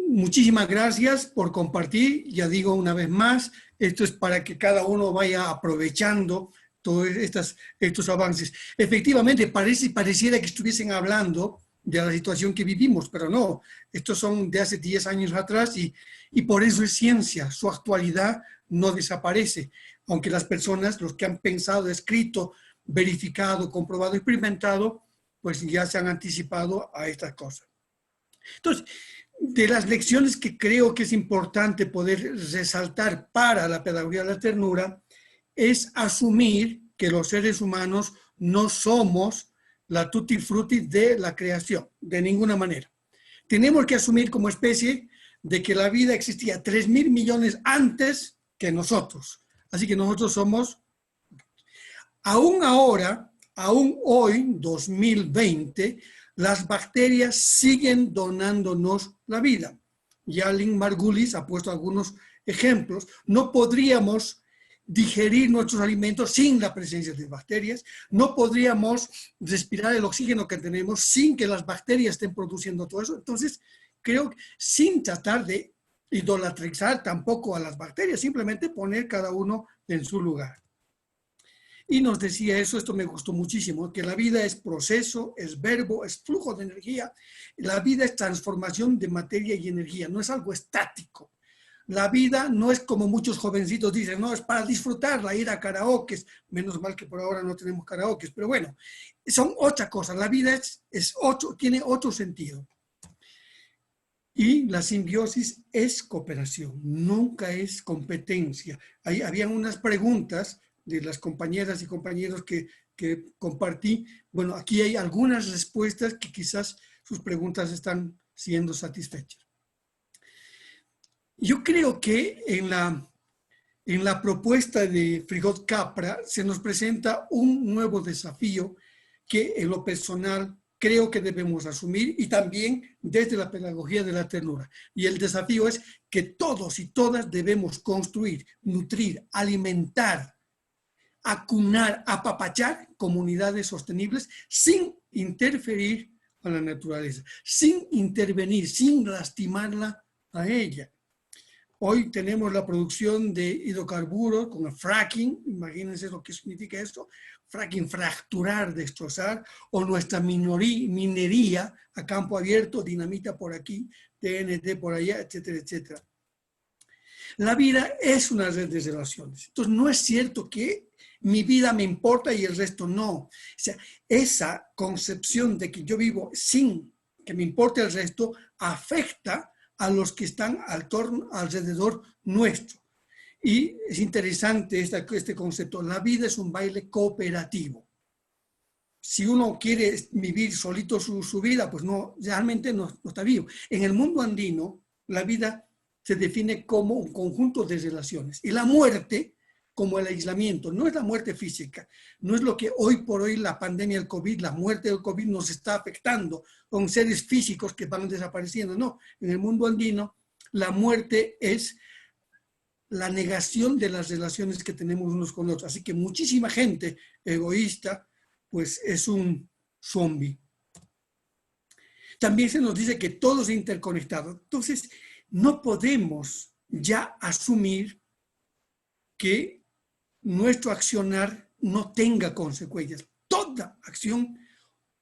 muchísimas gracias por compartir. Ya digo una vez más, esto es para que cada uno vaya aprovechando todos estos avances. Efectivamente, pareciera que estuviesen hablando de la situación que vivimos, pero no, estos son de hace 10 años atrás y por eso es ciencia, su actualidad no desaparece, aunque las personas, los que han pensado, escrito, verificado, comprobado, experimentado, pues ya se han anticipado a estas cosas. Entonces, de las lecciones que creo que es importante poder resaltar para la pedagogía de la ternura, es asumir que los seres humanos no somos la tutti frutti de la creación, de ninguna manera. Tenemos que asumir como especie de que la vida existía 3.000 millones antes que nosotros. Así que nosotros somos, aún ahora, aún hoy, 2020, las bacterias siguen donándonos la vida. Ya Lynn Margulis ha puesto algunos ejemplos. No podríamos digerir nuestros alimentos sin la presencia de bacterias. No podríamos respirar el oxígeno que tenemos sin que las bacterias estén produciendo todo eso. Entonces, creo que sin tratar de idolatrizar tampoco a las bacterias, simplemente poner cada uno en su lugar. Y nos decía eso, esto me gustó muchísimo, que la vida es proceso, es verbo, es flujo de energía. La vida es transformación de materia y energía, no es algo estático. La vida no es como muchos jovencitos dicen, no, es para disfrutarla, ir a karaokes. Menos mal que por ahora no tenemos karaokes, pero bueno, son otra cosa. La vida tiene otro sentido. Y la simbiosis es cooperación, nunca es competencia. Ahí habían unas preguntas de las compañeras y compañeros que compartí. Bueno, aquí hay algunas respuestas que quizás sus preguntas están siendo satisfechas. Yo creo que en la propuesta de Frigot Capra se nos presenta un nuevo desafío que en lo personal creo que debemos asumir y también desde la pedagogía de la ternura. Y el desafío es que todos y todas debemos construir, nutrir, alimentar, acunar, apapachar comunidades sostenibles sin interferir a la naturaleza, sin intervenir, sin lastimarla a ella. Hoy tenemos la producción de hidrocarburos con el fracking, imagínense lo que significa esto, fracking, fracturar, destrozar, o nuestra minería a campo abierto, dinamita por aquí, TNT por allá, etcétera, etcétera. La vida es una red de relaciones. Entonces, no es cierto que mi vida me importa y el resto no. O sea, esa concepción de que yo vivo sin que me importe el resto afecta a los que están alrededor nuestro. Y es interesante este concepto. La vida es un baile cooperativo. Si uno quiere vivir solito su vida, pues no, realmente no está vivo. En el mundo andino, la vida se define como un conjunto de relaciones. Y la muerte, como el aislamiento, no es la muerte física, no es lo que hoy por hoy la pandemia del COVID, la muerte del COVID nos está afectando con seres físicos que van desapareciendo. No, en el mundo andino la muerte es la negación de las relaciones que tenemos unos con otros. Así que muchísima gente egoísta, pues es un zombie. También se nos dice que todo es interconectado. Entonces, no podemos ya asumir que nuestro accionar no tenga consecuencias. Toda acción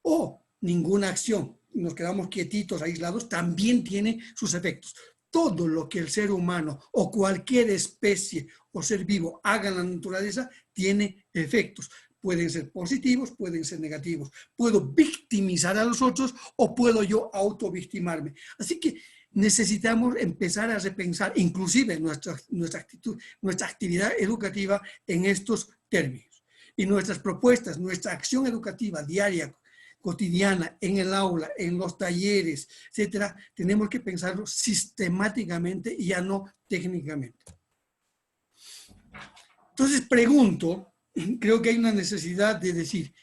o ninguna acción, nos quedamos quietitos, aislados, también tiene sus efectos. Todo lo que el ser humano o cualquier especie o ser vivo haga en la naturaleza tiene efectos. Pueden ser positivos, pueden ser negativos. Puedo victimizar a los otros o puedo yo autovictimarme. Así que necesitamos empezar a repensar inclusive nuestra actitud, nuestra actividad educativa en estos términos. Y nuestras propuestas, nuestra acción educativa diaria, cotidiana, en el aula, en los talleres, etcétera, tenemos que pensarlo sistemáticamente y ya no técnicamente. Entonces pregunto, creo que hay una necesidad de decir,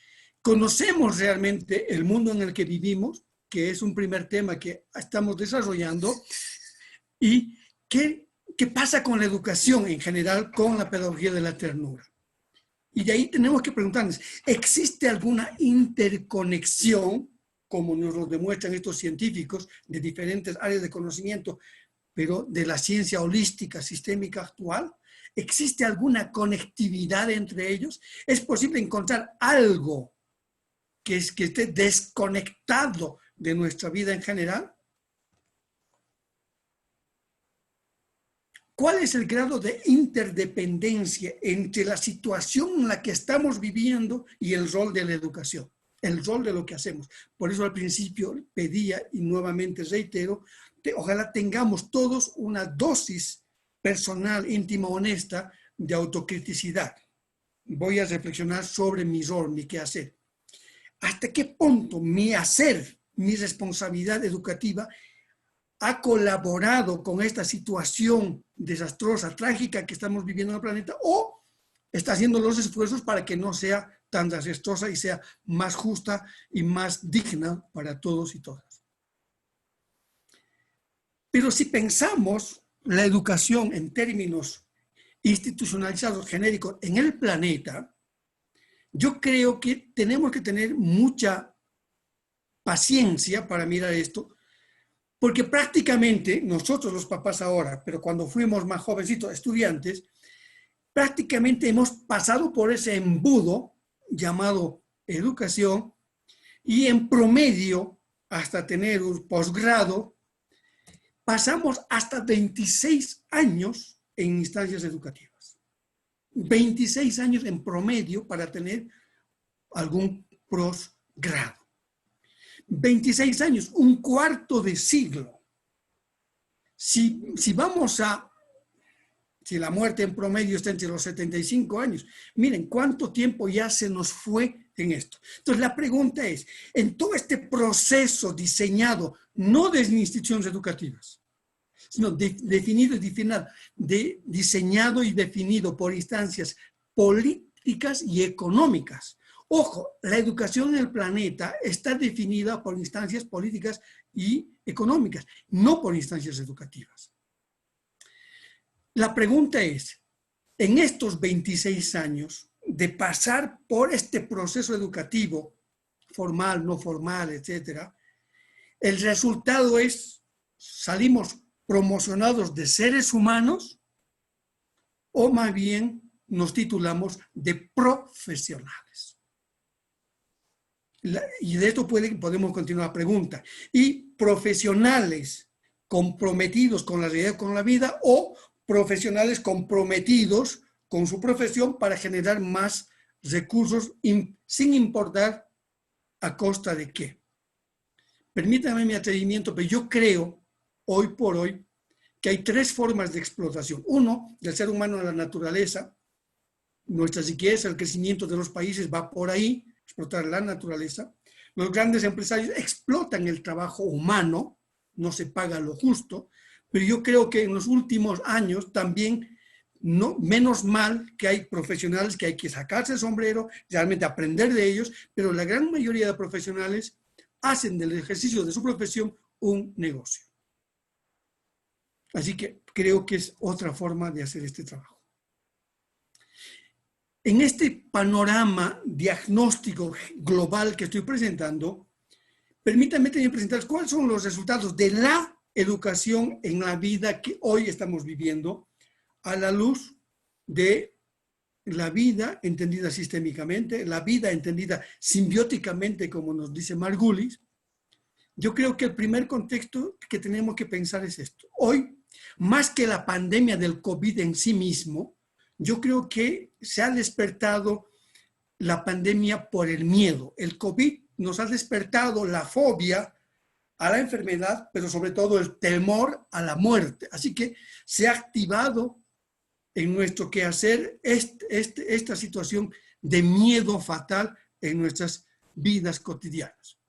¿conocemos realmente el mundo en el que vivimos? Que es un primer tema que estamos desarrollando, y qué pasa con la educación en general, con la pedagogía de la ternura. Y de ahí tenemos que preguntarnos, ¿existe alguna interconexión como nos lo demuestran estos científicos de diferentes áreas de conocimiento, pero de la ciencia holística sistémica actual, ¿existe alguna conectividad entre ellos? ¿Es posible encontrar algo que esté desconectado de nuestra vida en general? ¿Cuál es el grado de interdependencia entre la situación en la que estamos viviendo y el rol de la educación? El rol de lo que hacemos. Por eso al principio pedía, y nuevamente reitero, que ojalá tengamos todos una dosis personal, íntima, honesta de autocriticidad. Voy a reflexionar sobre mi rol, mi quehacer. ¿Hasta qué punto mi hacer, mi responsabilidad educativa ha colaborado con esta situación desastrosa, trágica que estamos viviendo en el planeta, o está haciendo los esfuerzos para que no sea tan desastrosa y sea más justa y más digna para todos y todas? Pero si pensamos la educación en términos institucionalizados, genéricos, en el planeta, yo creo que tenemos que tener mucha paciencia para mirar esto, porque prácticamente nosotros los papás ahora, pero cuando fuimos más jovencitos, estudiantes, prácticamente hemos pasado por ese embudo llamado educación y en promedio, hasta tener un posgrado, pasamos hasta 26 años en instancias educativas. 26 años en promedio para tener algún posgrado. 26 años, un cuarto de siglo. Si la muerte en promedio está entre los 75 años, miren cuánto tiempo ya se nos fue en esto. Entonces la pregunta es, en todo este proceso diseñado, no de instituciones educativas, sino diseñado y definido por instancias políticas y económicas. Ojo, la educación en el planeta está definida por instancias políticas y económicas, no por instancias educativas. La pregunta es, en estos 26 años de pasar por este proceso educativo, formal, no formal, etcétera, el resultado es, salimos promocionados de seres humanos o más bien nos titulamos de profesionales. Y de esto podemos continuar la pregunta. Y profesionales comprometidos con la realidad, con la vida, o profesionales comprometidos con su profesión para generar más recursos sin importar a costa de qué. Permítanme mi atrevimiento, pero yo creo, hoy por hoy, que hay tres formas de explotación. Uno, del ser humano a la naturaleza. Nuestra riqueza, el crecimiento de los países va por ahí, explotar la naturaleza. Los grandes empresarios explotan el trabajo humano, no se paga lo justo, pero yo creo que en los últimos años también, menos mal que hay profesionales que hay que sacarse el sombrero, realmente aprender de ellos, pero la gran mayoría de profesionales hacen del ejercicio de su profesión un negocio. Así que creo que es otra forma de hacer este trabajo. En este panorama diagnóstico global que estoy presentando, permítanme también presentar cuáles son los resultados de la educación en la vida que hoy estamos viviendo a la luz de la vida entendida sistémicamente, la vida entendida simbióticamente, como nos dice Margulis. Yo creo que el primer contexto que tenemos que pensar es esto. Hoy, más que la pandemia del COVID en sí mismo, yo creo que se ha despertado la pandemia por el miedo. El COVID nos ha despertado la fobia a la enfermedad, pero sobre todo el temor a la muerte. Así que se ha activado en nuestro quehacer esta situación de miedo fatal en nuestras vidas cotidianas.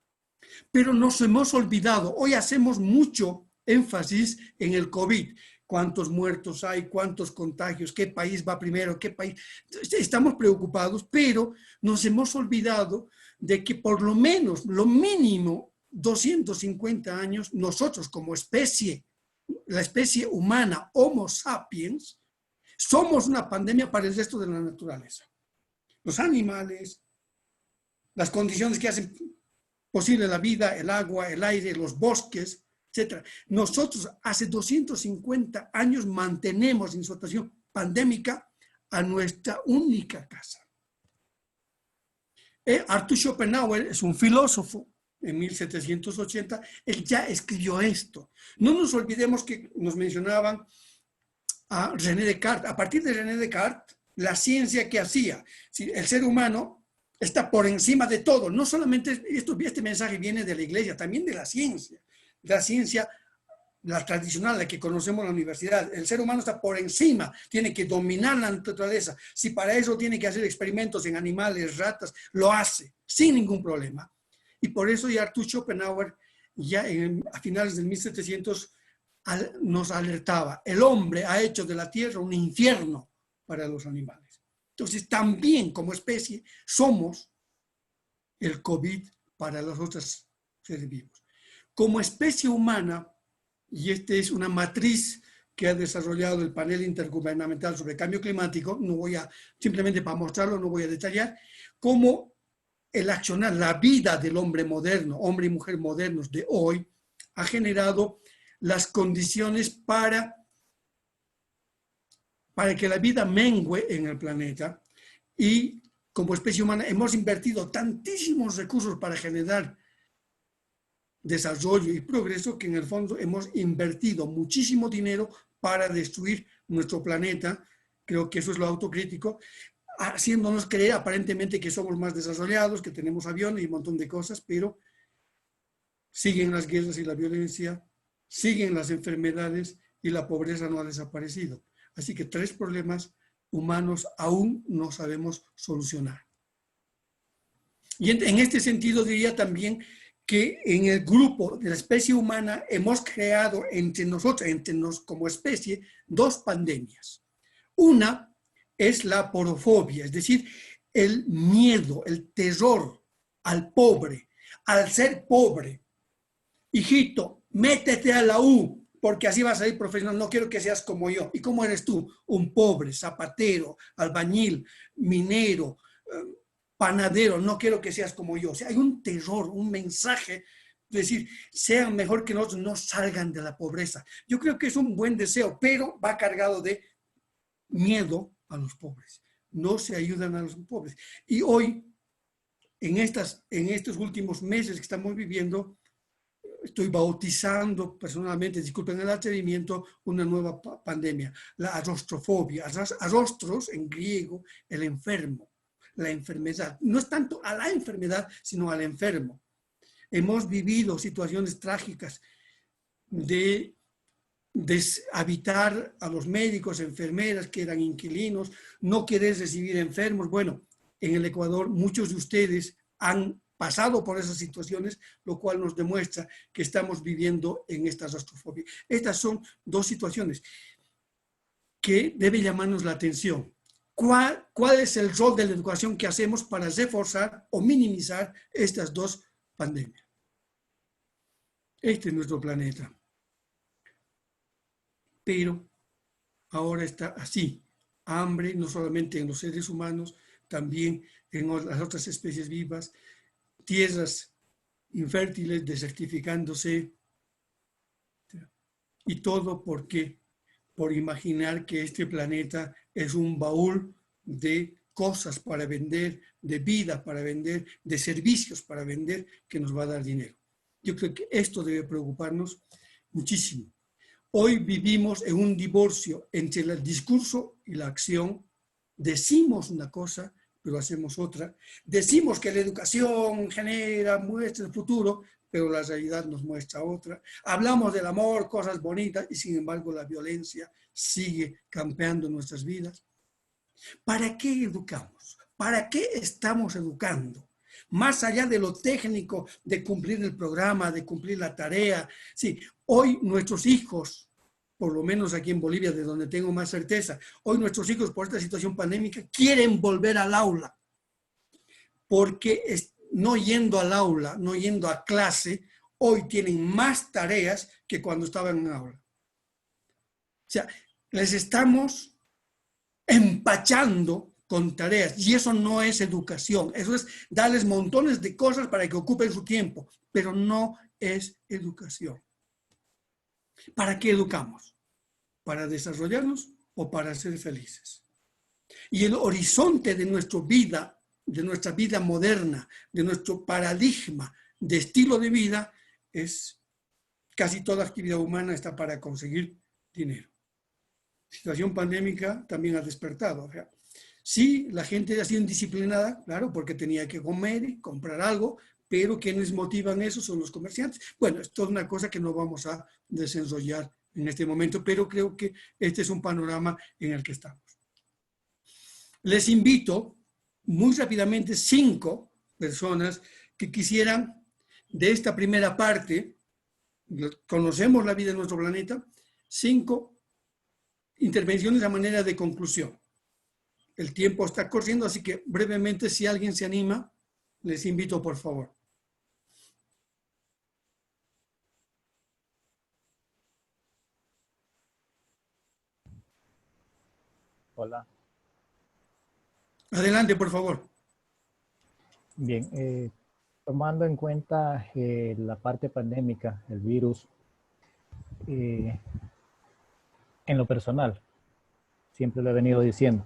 Pero nos hemos olvidado, hoy hacemos mucho énfasis en el COVID. ¿Cuántos muertos hay? ¿Cuántos contagios? ¿Qué país va primero? ¿Qué país? Estamos preocupados, pero nos hemos olvidado de que por lo menos, lo mínimo, 250 años, nosotros como especie, la especie humana, Homo sapiens, somos una pandemia para el resto de la naturaleza. Los animales, las condiciones que hacen posible la vida, el agua, el aire, los bosques, etc. Nosotros hace 250 años mantenemos en situación pandémica a nuestra única casa. Arthur Schopenhauer es un filósofo, en 1780, él ya escribió esto. No nos olvidemos que nos mencionaban a René Descartes. A partir de René Descartes, la ciencia que hacía, el ser humano está por encima de todo. No solamente este mensaje viene de la iglesia, también de la ciencia. La ciencia, la tradicional, la que conocemos en la universidad. El ser humano está por encima, tiene que dominar la naturaleza. Si para eso tiene que hacer experimentos en animales, ratas, lo hace, sin ningún problema. Y por eso ya Arthur Schopenhauer, ya a finales del 1700, nos alertaba. El hombre ha hecho de la tierra un infierno para los animales. Entonces, también como especie, somos el COVID para los otros seres vivos. Como especie humana, y esta es una matriz que ha desarrollado el panel intergubernamental sobre cambio climático, no voy a, simplemente para mostrarlo, no voy a detallar, cómo el accionar, la vida del hombre moderno, hombre y mujer modernos de hoy, ha generado las condiciones para que la vida mengue en el planeta, y como especie humana hemos invertido tantísimos recursos para generar desarrollo y progreso que en el fondo hemos invertido muchísimo dinero para destruir nuestro planeta. Creo que eso es lo autocrítico, haciéndonos creer aparentemente que somos más desarrollados, que tenemos aviones y un montón de cosas, pero siguen las guerras y la violencia, siguen las enfermedades y la pobreza no ha desaparecido. Así que 3 problemas humanos aún no sabemos solucionar. Y en este sentido diría también que en el grupo de la especie humana hemos creado entre nosotros como especie, 2 pandemias. Una es la porofobia, es decir, el miedo, el terror al pobre, al ser pobre. Hijito, métete a la U, porque así vas a ir profesional, no quiero que seas como yo. ¿Y cómo eres tú? Un pobre, zapatero, albañil, minero, panadero, no quiero que seas como yo. O sea, hay un terror, un mensaje, es decir, sean mejor que nosotros, no salgan de la pobreza. Yo creo que es un buen deseo, pero va cargado de miedo a los pobres. No se ayudan a los pobres. Y hoy, en estos últimos meses que estamos viviendo, estoy bautizando personalmente, disculpen el atrevimiento, una nueva pandemia, la arostrofobia. Arostros en griego, el enfermo, la enfermedad. No es tanto a la enfermedad, sino al enfermo. Hemos vivido situaciones trágicas de deshabitar a los médicos, enfermeras que eran inquilinos, no querer recibir enfermos. Bueno, en el Ecuador muchos de ustedes han pasado por esas situaciones, lo cual nos demuestra que estamos viviendo en esta arostrofobia. Estas son 2 situaciones que deben llamarnos la atención. ¿Cuál es el rol de la educación que hacemos para reforzar o minimizar estas 2 pandemias? Este es nuestro planeta. Pero ahora está así. Hambre, no solamente en los seres humanos, también en las otras especies vivas, tierras infértiles desertificándose. Y todo ¿por qué? Por imaginar que este planeta es un baúl de cosas para vender, de vida para vender, de servicios para vender, que nos va a dar dinero. Yo creo que esto debe preocuparnos muchísimo. Hoy vivimos en un divorcio entre el discurso y la acción. Decimos una cosa, pero hacemos otra. Decimos que la educación muestra el futuro, pero la realidad nos muestra otra. Hablamos del amor, cosas bonitas, y sin embargo la violencia sigue campeando nuestras vidas. ¿Para qué educamos? ¿Para qué estamos educando? Más allá de lo técnico, de cumplir el programa, de cumplir la tarea. Sí, hoy nuestros hijos, por lo menos aquí en Bolivia, de donde tengo más certeza, hoy nuestros hijos por esta situación pandémica quieren volver al aula. Porque no yendo al aula, no yendo a clase, hoy tienen más tareas que cuando estaban en aula. O sea, les estamos empachando con tareas. Y eso no es educación. Eso es darles montones de cosas para que ocupen su tiempo, pero no es educación. ¿Para qué educamos? ¿Para desarrollarnos o para ser felices? Y el horizonte de nuestra vida moderna, de nuestro paradigma de estilo de vida, es casi toda actividad humana está para conseguir dinero. La situación pandémica también ha despertado. O sea, sí, la gente ha sido indisciplinada, claro, porque tenía que comer y comprar algo, pero quienes motivan eso son los comerciantes. Bueno, es toda una cosa que no vamos a desenrollar en este momento, pero creo que este es un panorama en el que estamos. Les invito muy rápidamente 5 personas que quisieran de esta primera parte, conocemos la vida de nuestro planeta, 5 intervenciones a manera de conclusión. El tiempo está corriendo, así que brevemente, si alguien se anima, les invito, por favor. Hola. Adelante, por favor. Bien, tomando en cuenta la parte pandémica, el virus, en lo personal, siempre lo he venido diciendo,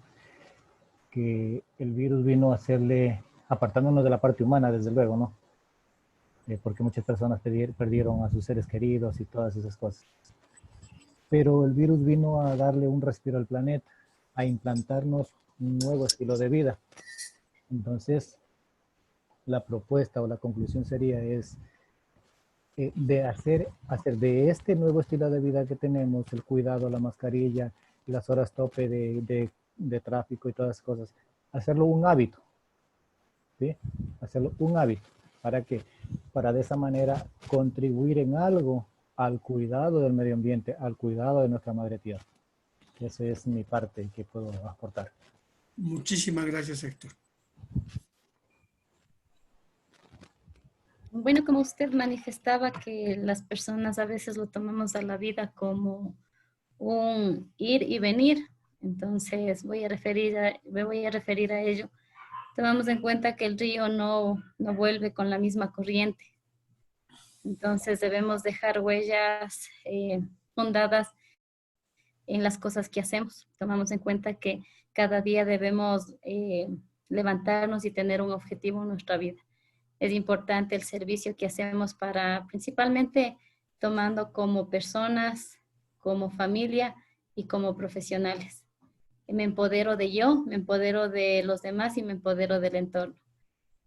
que el virus vino a hacerle, apartándonos de la parte humana, desde luego, ¿no? Porque muchas personas perdieron a sus seres queridos y todas esas cosas. Pero el virus vino a darle un respiro al planeta, a implantarnos un nuevo estilo de vida. Entonces, la propuesta o la conclusión sería de hacer de este nuevo estilo de vida que tenemos, el cuidado, la mascarilla, las horas tope de tráfico y todas esas cosas, hacerlo un hábito, ¿sí? Hacerlo un hábito. ¿Para qué? Para de esa manera contribuir en algo al cuidado del medio ambiente, al cuidado de nuestra madre tierra. Esa es mi parte que puedo aportar. Muchísimas gracias, Héctor. Bueno, como usted manifestaba que las personas a veces lo tomamos a la vida como un ir y venir, entonces me voy a referir a ello. Tomamos en cuenta que el río no vuelve con la misma corriente. Entonces debemos dejar huellas fundadas en las cosas que hacemos. Tomamos en cuenta que cada día debemos levantarnos y tener un objetivo en nuestra vida. Es importante el servicio que hacemos principalmente tomando como personas, como familia y como profesionales. Me empodero de yo, me empodero de los demás y me empodero del entorno.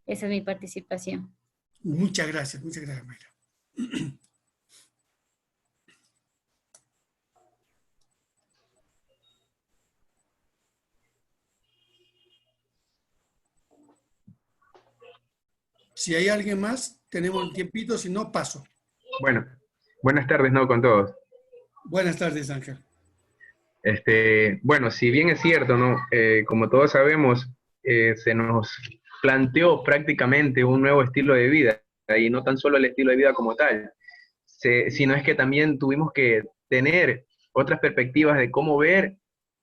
Esa es mi participación. Muchas gracias, Mayra. Si hay alguien más, tenemos un tiempito, si no, paso. Bueno, buenas tardes, ¿no? Con todos. Buenas tardes, Ángel. Bueno, si bien es cierto, ¿no? Como todos sabemos, se nos planteó prácticamente un nuevo estilo de vida, y no tan solo el estilo de vida como tal, sino es que también tuvimos que tener otras perspectivas de cómo ver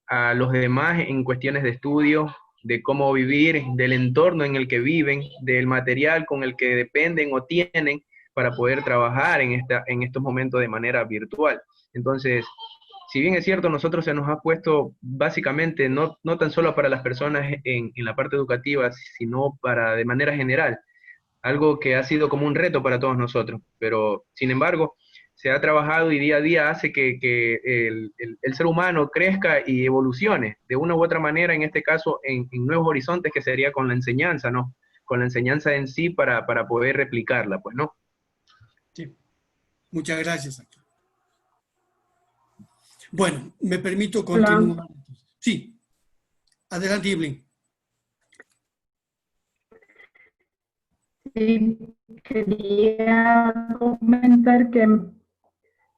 a los demás en cuestiones de estudio, de cómo vivir, del entorno en el que viven, del material con el que dependen o tienen para poder trabajar en estos momentos de manera virtual. Entonces, si bien es cierto, nosotros se nos ha puesto básicamente, no tan solo para las personas en la parte educativa, sino de manera general, algo que ha sido como un reto para todos nosotros, pero sin embargo, se ha trabajado y día a día hace que el ser humano crezca y evolucione de una u otra manera, en este caso en nuevos horizontes, que sería con la enseñanza, ¿no? Con la enseñanza en sí para poder replicarla, pues, ¿no? Sí. Muchas gracias, Héctor. Bueno, me permito continuar. Hola. Sí. Adelante, Evelyn. Sí, quería comentar que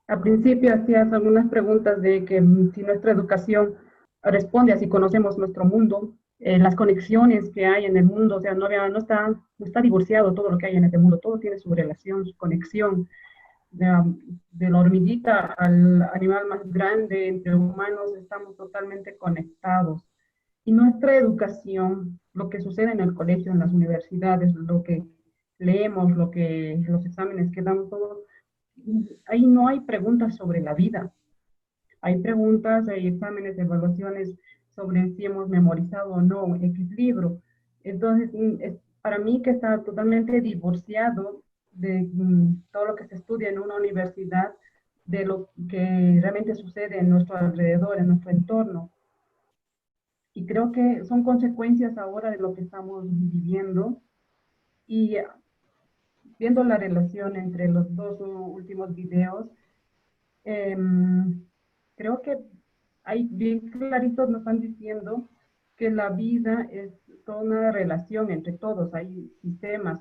al principio hacías algunas preguntas de que si nuestra educación responde a si conocemos nuestro mundo, las conexiones que hay en el mundo, o sea, no está divorciado todo lo que hay en este mundo, todo tiene su relación, su conexión, de la hormiguita al animal más grande, entre humanos estamos totalmente conectados. Y nuestra educación, lo que sucede en el colegio, en las universidades, lo que leemos, los exámenes que damos, todo, ahí no hay preguntas sobre la vida. Hay preguntas, hay exámenes, evaluaciones sobre si hemos memorizado o no X libro. Entonces, para mí que está totalmente divorciado de todo lo que se estudia en una universidad, de lo que realmente sucede en nuestro alrededor, en nuestro entorno. Y creo que son consecuencias ahora de lo que estamos viviendo. Y viendo la relación entre los dos últimos videos, creo que hay bien claritos nos están diciendo que la vida es toda una relación entre todos. Hay sistemas,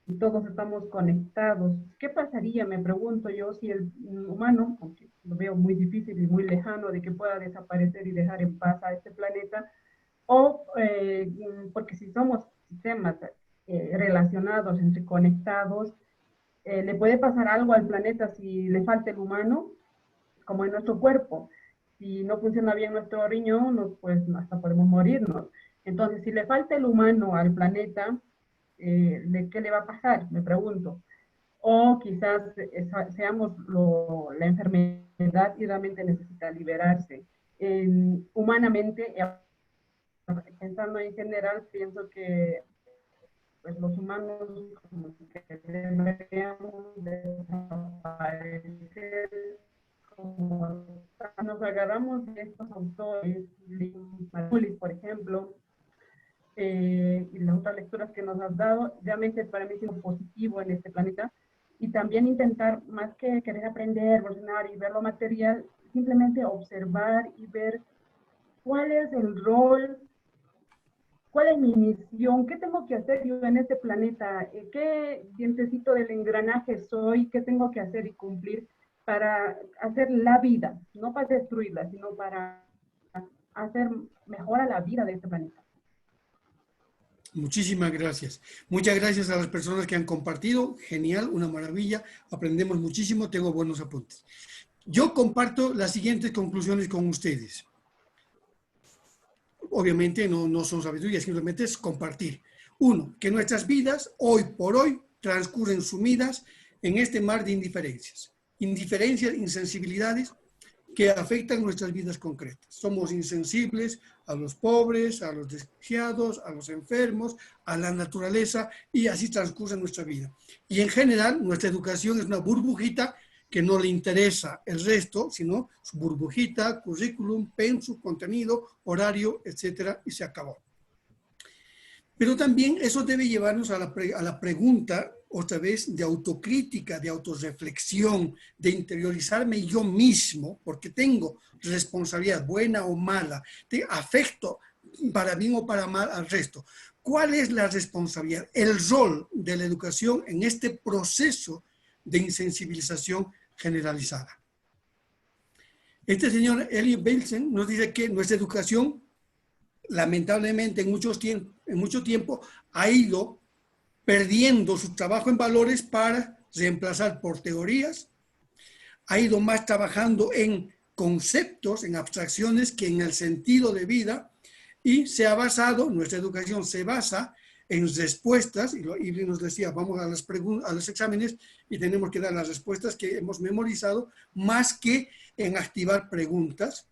y todos estamos conectados. ¿Qué pasaría, me pregunto yo, si el humano, aunque lo veo muy difícil y muy lejano de que pueda desaparecer y dejar en paz a este planeta, o porque si somos sistemas relacionados, interconectados, le puede pasar algo al planeta si le falta el humano, como en nuestro cuerpo. Si no funciona bien nuestro riñón, pues hasta podemos morirnos. Entonces, si le falta el humano al planeta, ¿qué le va a pasar? Me pregunto. O quizás seamos la enfermedad y realmente necesita liberarse. Humanamente, pensando en general, pienso que pues, los humanos como que deberíamos desaparecer, como nos agarramos de estos autores, Margulis, por ejemplo, y las otras lecturas que nos has dado, realmente para mí es algo positivo en este planeta, y también intentar, más que querer aprender, evolucionar y ver lo material, simplemente observar y ver cuál es el rol, cuál es mi misión, qué tengo que hacer yo en este planeta, qué dientecito del engranaje soy, qué tengo que hacer y cumplir para hacer la vida, no para destruirla, sino para hacer mejor a la vida de este planeta. Muchísimas gracias. Muchas gracias a las personas que han compartido. Genial, una maravilla. Aprendemos muchísimo, tengo buenos apuntes. Yo comparto las siguientes conclusiones con ustedes. Obviamente no son sabiduría, simplemente es compartir. Uno, que nuestras vidas hoy por hoy transcurren sumidas en este mar de indiferencias. Indiferencias, insensibilidades que afectan nuestras vidas concretas. Somos insensibles a los pobres, a los desgraciados, a los enfermos, a la naturaleza, y así transcurre nuestra vida. Y en general, nuestra educación es una burbujita que no le interesa el resto, sino su burbujita, currículum, pensum, contenido, horario, etcétera, y se acabó. Pero también eso debe llevarnos a la pregunta, otra vez, de autocrítica, de autorreflexión, de interiorizarme yo mismo, porque tengo responsabilidad, buena o mala, de afecto para bien o para mal al resto. ¿Cuál es la responsabilidad, el rol de la educación en este proceso de insensibilización generalizada? Este señor Elliot Belsen nos dice que nuestra educación, lamentablemente, en mucho tiempo ha ido perdiendo su trabajo en valores para reemplazar por teorías, ha ido más trabajando en conceptos, en abstracciones que en el sentido de vida, y se ha basado, nuestra educación se basa en respuestas, y Ivry nos decía, vamos a los exámenes y tenemos que dar las respuestas que hemos memorizado, más que en activar preguntas,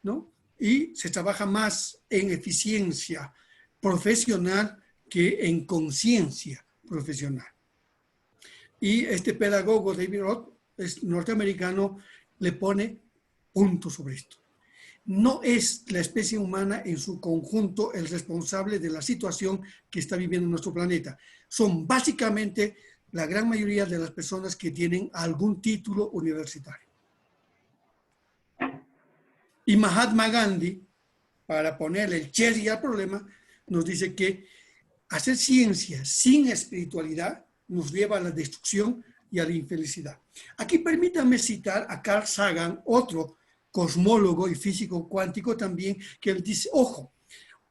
¿no? Y se trabaja más en eficiencia profesional que en conciencia profesional. Y este pedagogo, David Roth, es norteamericano, le pone punto sobre esto. No es la especie humana en su conjunto el responsable de la situación que está viviendo nuestro planeta. Son básicamente la gran mayoría de las personas que tienen algún título universitario. Y Mahatma Gandhi, para ponerle el cherry al problema, nos dice que hacer ciencia sin espiritualidad nos lleva a la destrucción y a la infelicidad. Aquí permítanme citar a Carl Sagan, otro cosmólogo y físico cuántico también, que él dice, ojo,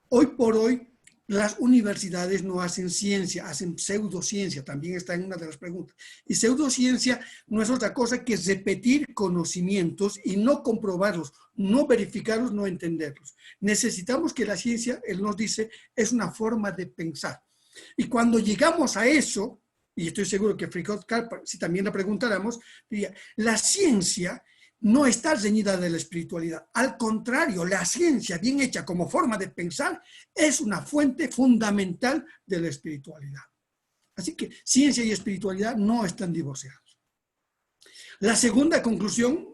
hoy por hoy las universidades no hacen ciencia, hacen pseudociencia, también está en una de las preguntas. Y pseudociencia no es otra cosa que repetir conocimientos y no comprobarlos, no verificarlos, no entenderlos. Necesitamos que la ciencia, él nos dice, es una forma de pensar. Y cuando llegamos a eso, y estoy seguro que Foucault-Karp, si también la preguntáramos, diría, la ciencia no está reñida de la espiritualidad. Al contrario, la ciencia bien hecha como forma de pensar es una fuente fundamental de la espiritualidad. Así que ciencia y espiritualidad no están divorciados. La segunda conclusión,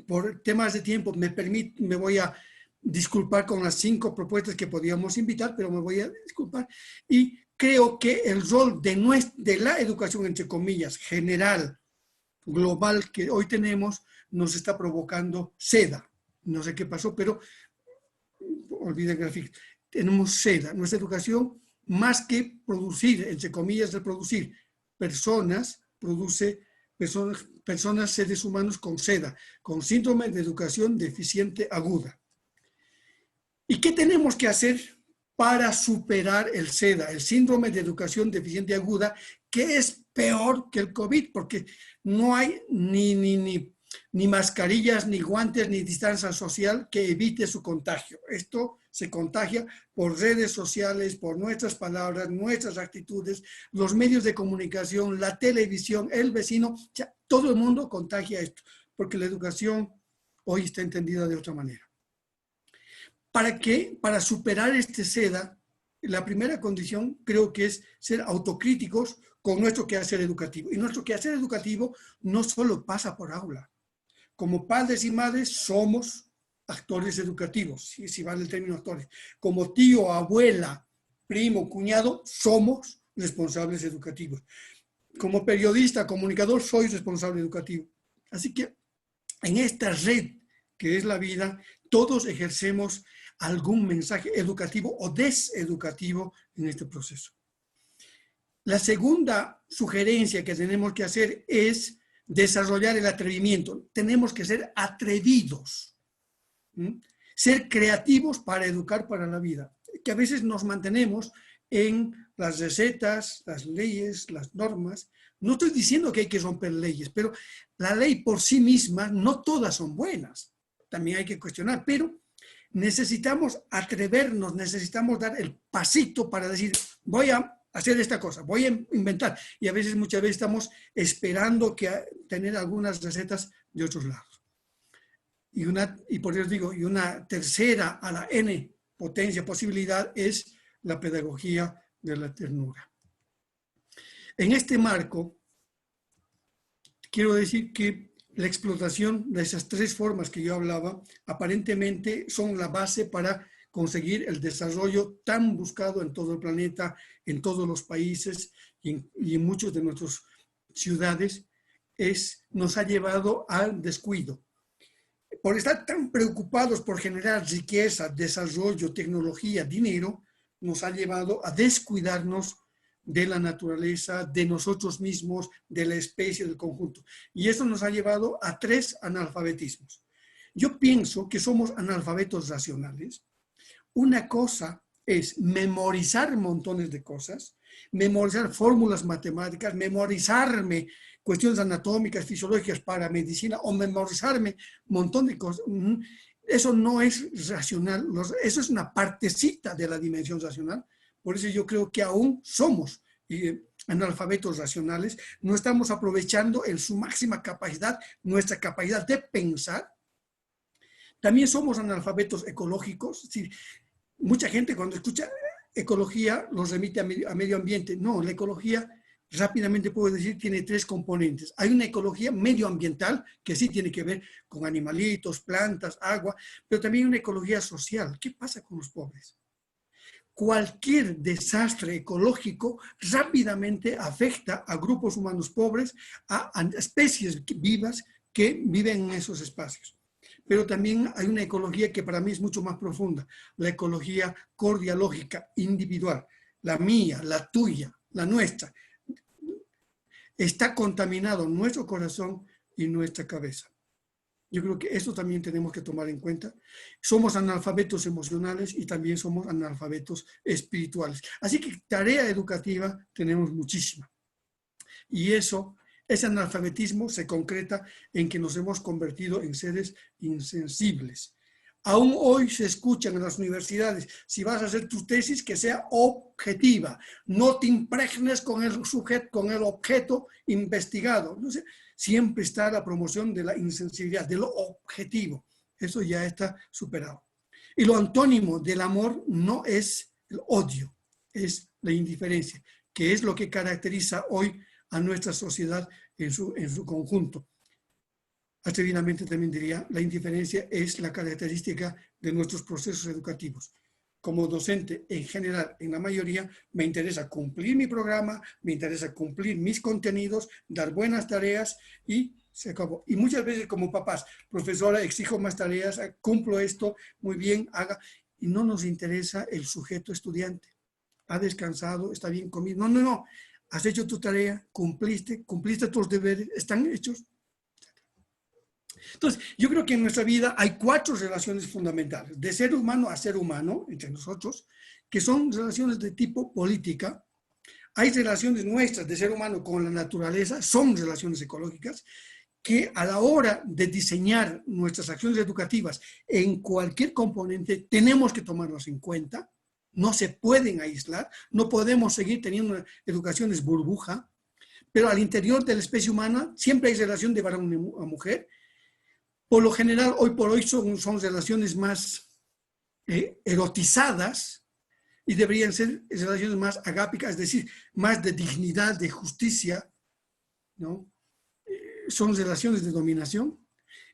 por temas de tiempo, me voy a disculpar con las 5 propuestas que podíamos invitar, pero me voy a disculpar. Y creo que el rol de la educación, entre comillas, general, global que hoy tenemos, nos está provocando seda. No sé qué pasó, pero olviden gráfico. Tenemos seda. Nuestra educación, más que producir, entre comillas, de producir personas, produce personas, seres humanos con seda, con síndrome de educación deficiente aguda. ¿Y qué tenemos que hacer para superar el SEDA, el síndrome de educación deficiente aguda, que es peor que el COVID? Porque no hay ni mascarillas, ni guantes, ni distancia social que evite su contagio. Esto se contagia por redes sociales, por nuestras palabras, nuestras actitudes, los medios de comunicación, la televisión, el vecino, ya, todo el mundo contagia esto, porque la educación hoy está entendida de otra manera. ¿Para qué? Para superar este SEDA, la primera condición creo que es ser autocríticos con nuestro quehacer educativo. Y nuestro quehacer educativo no solo pasa por aula. Como padres y madres somos actores educativos, si vale el término actores. Como tío, abuela, primo, cuñado, somos responsables educativos. Como periodista, comunicador, soy responsable educativo. Así que en esta red que es la vida, todos ejercemos algún mensaje educativo o deseducativo en este proceso. La segunda sugerencia que tenemos que hacer es desarrollar el atrevimiento. Tenemos que ser atrevidos, ser creativos para educar para la vida, que a veces nos mantenemos en las recetas, las leyes, las normas. No estoy diciendo que hay que romper leyes, pero la ley por sí misma no todas son buenas. También hay que cuestionar, pero necesitamos atrevernos, necesitamos dar el pasito para decir, voy a hacer esta cosa, voy a inventar. Y a veces, muchas veces estamos esperando tener algunas recetas de otros lados. Y por eso digo, y una tercera a la N potencia posibilidad es la pedagogía de la ternura. En este marco, quiero decir que la explotación de esas 3 formas que yo hablaba aparentemente son la base para conseguir el desarrollo tan buscado en todo el planeta, en todos los países y en muchas de nuestras ciudades, nos ha llevado al descuido. Por estar tan preocupados por generar riqueza, desarrollo, tecnología, dinero, nos ha llevado a descuidarnos de la naturaleza, de nosotros mismos, de la especie, del conjunto. Y eso nos ha llevado a 3 analfabetismos. Yo pienso que somos analfabetos racionales. Una cosa es memorizar montones de cosas, memorizar fórmulas matemáticas, memorizarme cuestiones anatómicas, fisiológicas para medicina o memorizarme un montón de cosas. Eso no es racional, eso es una partecita de la dimensión racional. Por eso yo creo que aún somos analfabetos racionales, no estamos aprovechando en su máxima capacidad nuestra capacidad de pensar. También somos analfabetos ecológicos. Sí, mucha gente cuando escucha ecología los remite a medio ambiente. No, la ecología, rápidamente puedo decir, tiene 3 componentes. Hay una ecología medioambiental, que sí tiene que ver con animalitos, plantas, agua, pero también una ecología social. ¿Qué pasa con los pobres? Cualquier desastre ecológico rápidamente afecta a grupos humanos pobres, a especies vivas que viven en esos espacios. Pero también hay una ecología que para mí es mucho más profunda, la ecología cordialógica, individual, la mía, la tuya, la nuestra. Está contaminado nuestro corazón y nuestra cabeza. Yo creo que esto también tenemos que tomar en cuenta. Somos analfabetos emocionales y también somos analfabetos espirituales. Así que tarea educativa tenemos muchísima. Y ese analfabetismo se concreta en que nos hemos convertido en seres insensibles. Aún hoy se escuchan en las universidades, si vas a hacer tu tesis, que sea objetiva. No te impregnes con el sujeto, con el objeto investigado. No sé, siempre está la promoción de la insensibilidad, de lo objetivo. Eso ya está superado. Y lo antónimo del amor no es el odio, es la indiferencia, que es lo que caracteriza hoy a nuestra sociedad en su conjunto. Atrevidamente también diría, la indiferencia es la característica de nuestros procesos educativos. Como docente, en general, en la mayoría, me interesa cumplir mi programa, me interesa cumplir mis contenidos, dar buenas tareas y se acabó. Y muchas veces como papás, profesora, exijo más tareas, cumplo esto, muy bien, haga. Y no nos interesa el sujeto estudiante. Ha descansado, está bien comido. No. Has hecho tu tarea, cumpliste tus deberes, están hechos. Entonces, yo creo que en nuestra vida hay 4 relaciones fundamentales, de ser humano a ser humano, entre nosotros, que son relaciones de tipo política. Hay relaciones nuestras de ser humano con la naturaleza, son relaciones ecológicas, que a la hora de diseñar nuestras acciones educativas en cualquier componente, tenemos que tomarlas en cuenta. No se pueden aislar, no podemos seguir teniendo educaciones burbuja, pero al interior de la especie humana siempre hay relación de varón a mujer. Por lo general, hoy por hoy son relaciones más erotizadas y deberían ser relaciones más agápicas, es decir, más de dignidad, de justicia, ¿no? Son relaciones de dominación.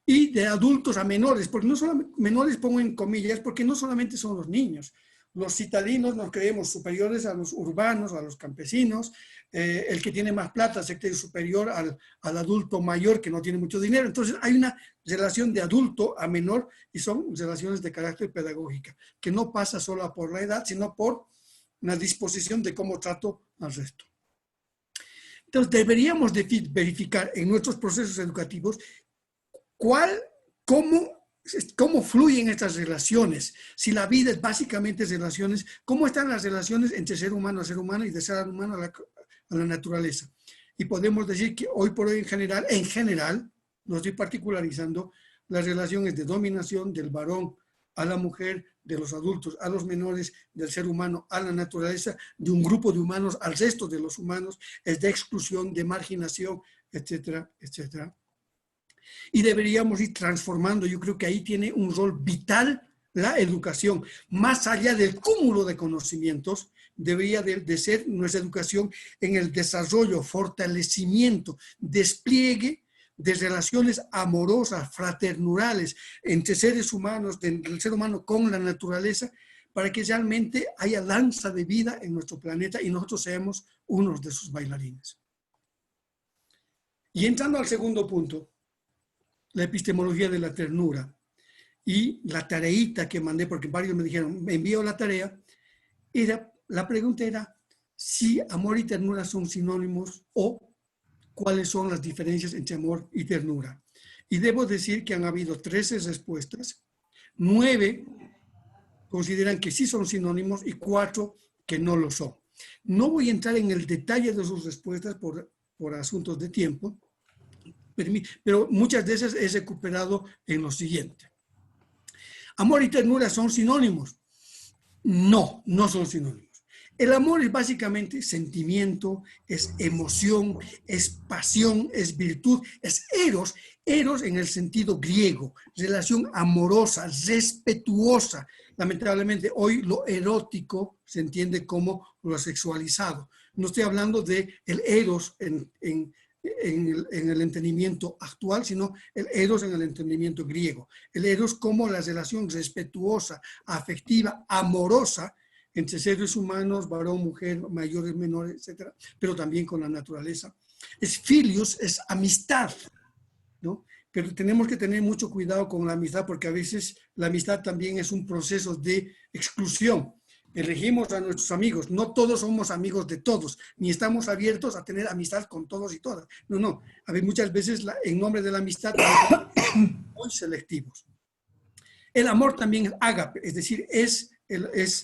Y de adultos a menores, porque no solamente, menores pongo en comillas, porque no solamente son los niños. Los citadinos nos creemos superiores a los urbanos, a los campesinos. El que tiene más plata se cree superior al adulto mayor que no tiene mucho dinero. Entonces hay una relación de adulto a menor y son relaciones de carácter pedagógica, que no pasa solo por la edad, sino por una disposición de cómo trato al resto. Entonces deberíamos verificar en nuestros procesos educativos cómo fluyen estas relaciones. Si la vida es básicamente relaciones, ¿cómo están las relaciones entre ser humano a ser humano y de ser humano a la naturaleza? Y podemos decir que hoy por hoy en general, no estoy particularizando, las relaciones de dominación del varón a la mujer, de los adultos a los menores, del ser humano a la naturaleza, de un grupo de humanos al resto de los humanos, es de exclusión, de marginación, etcétera, etcétera. Y deberíamos ir transformando, yo creo que ahí tiene un rol vital la educación, más allá del cúmulo de conocimientos, debería de ser nuestra educación en el desarrollo, fortalecimiento, despliegue de relaciones amorosas, fraternales, entre seres humanos, del ser humano con la naturaleza, para que realmente haya danza de vida en nuestro planeta y nosotros seamos unos de sus bailarines. Y entrando al segundo punto, la epistemología de la ternura y la tareita que mandé, porque varios me dijeron, me envío la tarea, la pregunta era si amor y ternura son sinónimos o cuáles son las diferencias entre amor y ternura. Y debo decir que han habido 13 respuestas, 9 consideran que sí son sinónimos y 4 que no lo son. No voy a entrar en el detalle de sus respuestas por asuntos de tiempo, pero muchas de esas he recuperado en lo siguiente. ¿Amor y ternura son sinónimos? No, no son sinónimos. El amor es básicamente sentimiento, es emoción, es pasión, es virtud, es eros. Eros en el sentido griego, relación amorosa, respetuosa. Lamentablemente hoy lo erótico se entiende como lo sexualizado. No estoy hablando de el eros en el entendimiento actual, sino el eros en el entendimiento griego. El eros como la relación respetuosa, afectiva, amorosa entre seres humanos, varón, mujer, mayores, menores, etcétera, pero también con la naturaleza. Es filius, es amistad, ¿no? Pero tenemos que tener mucho cuidado con la amistad porque a veces la amistad también es un proceso de exclusión. Elegimos a nuestros amigos, no todos somos amigos de todos, ni estamos abiertos a tener amistad con todos y todas. No. A ver, muchas veces en nombre de la amistad muy selectivos. El amor también es ágape, es decir, es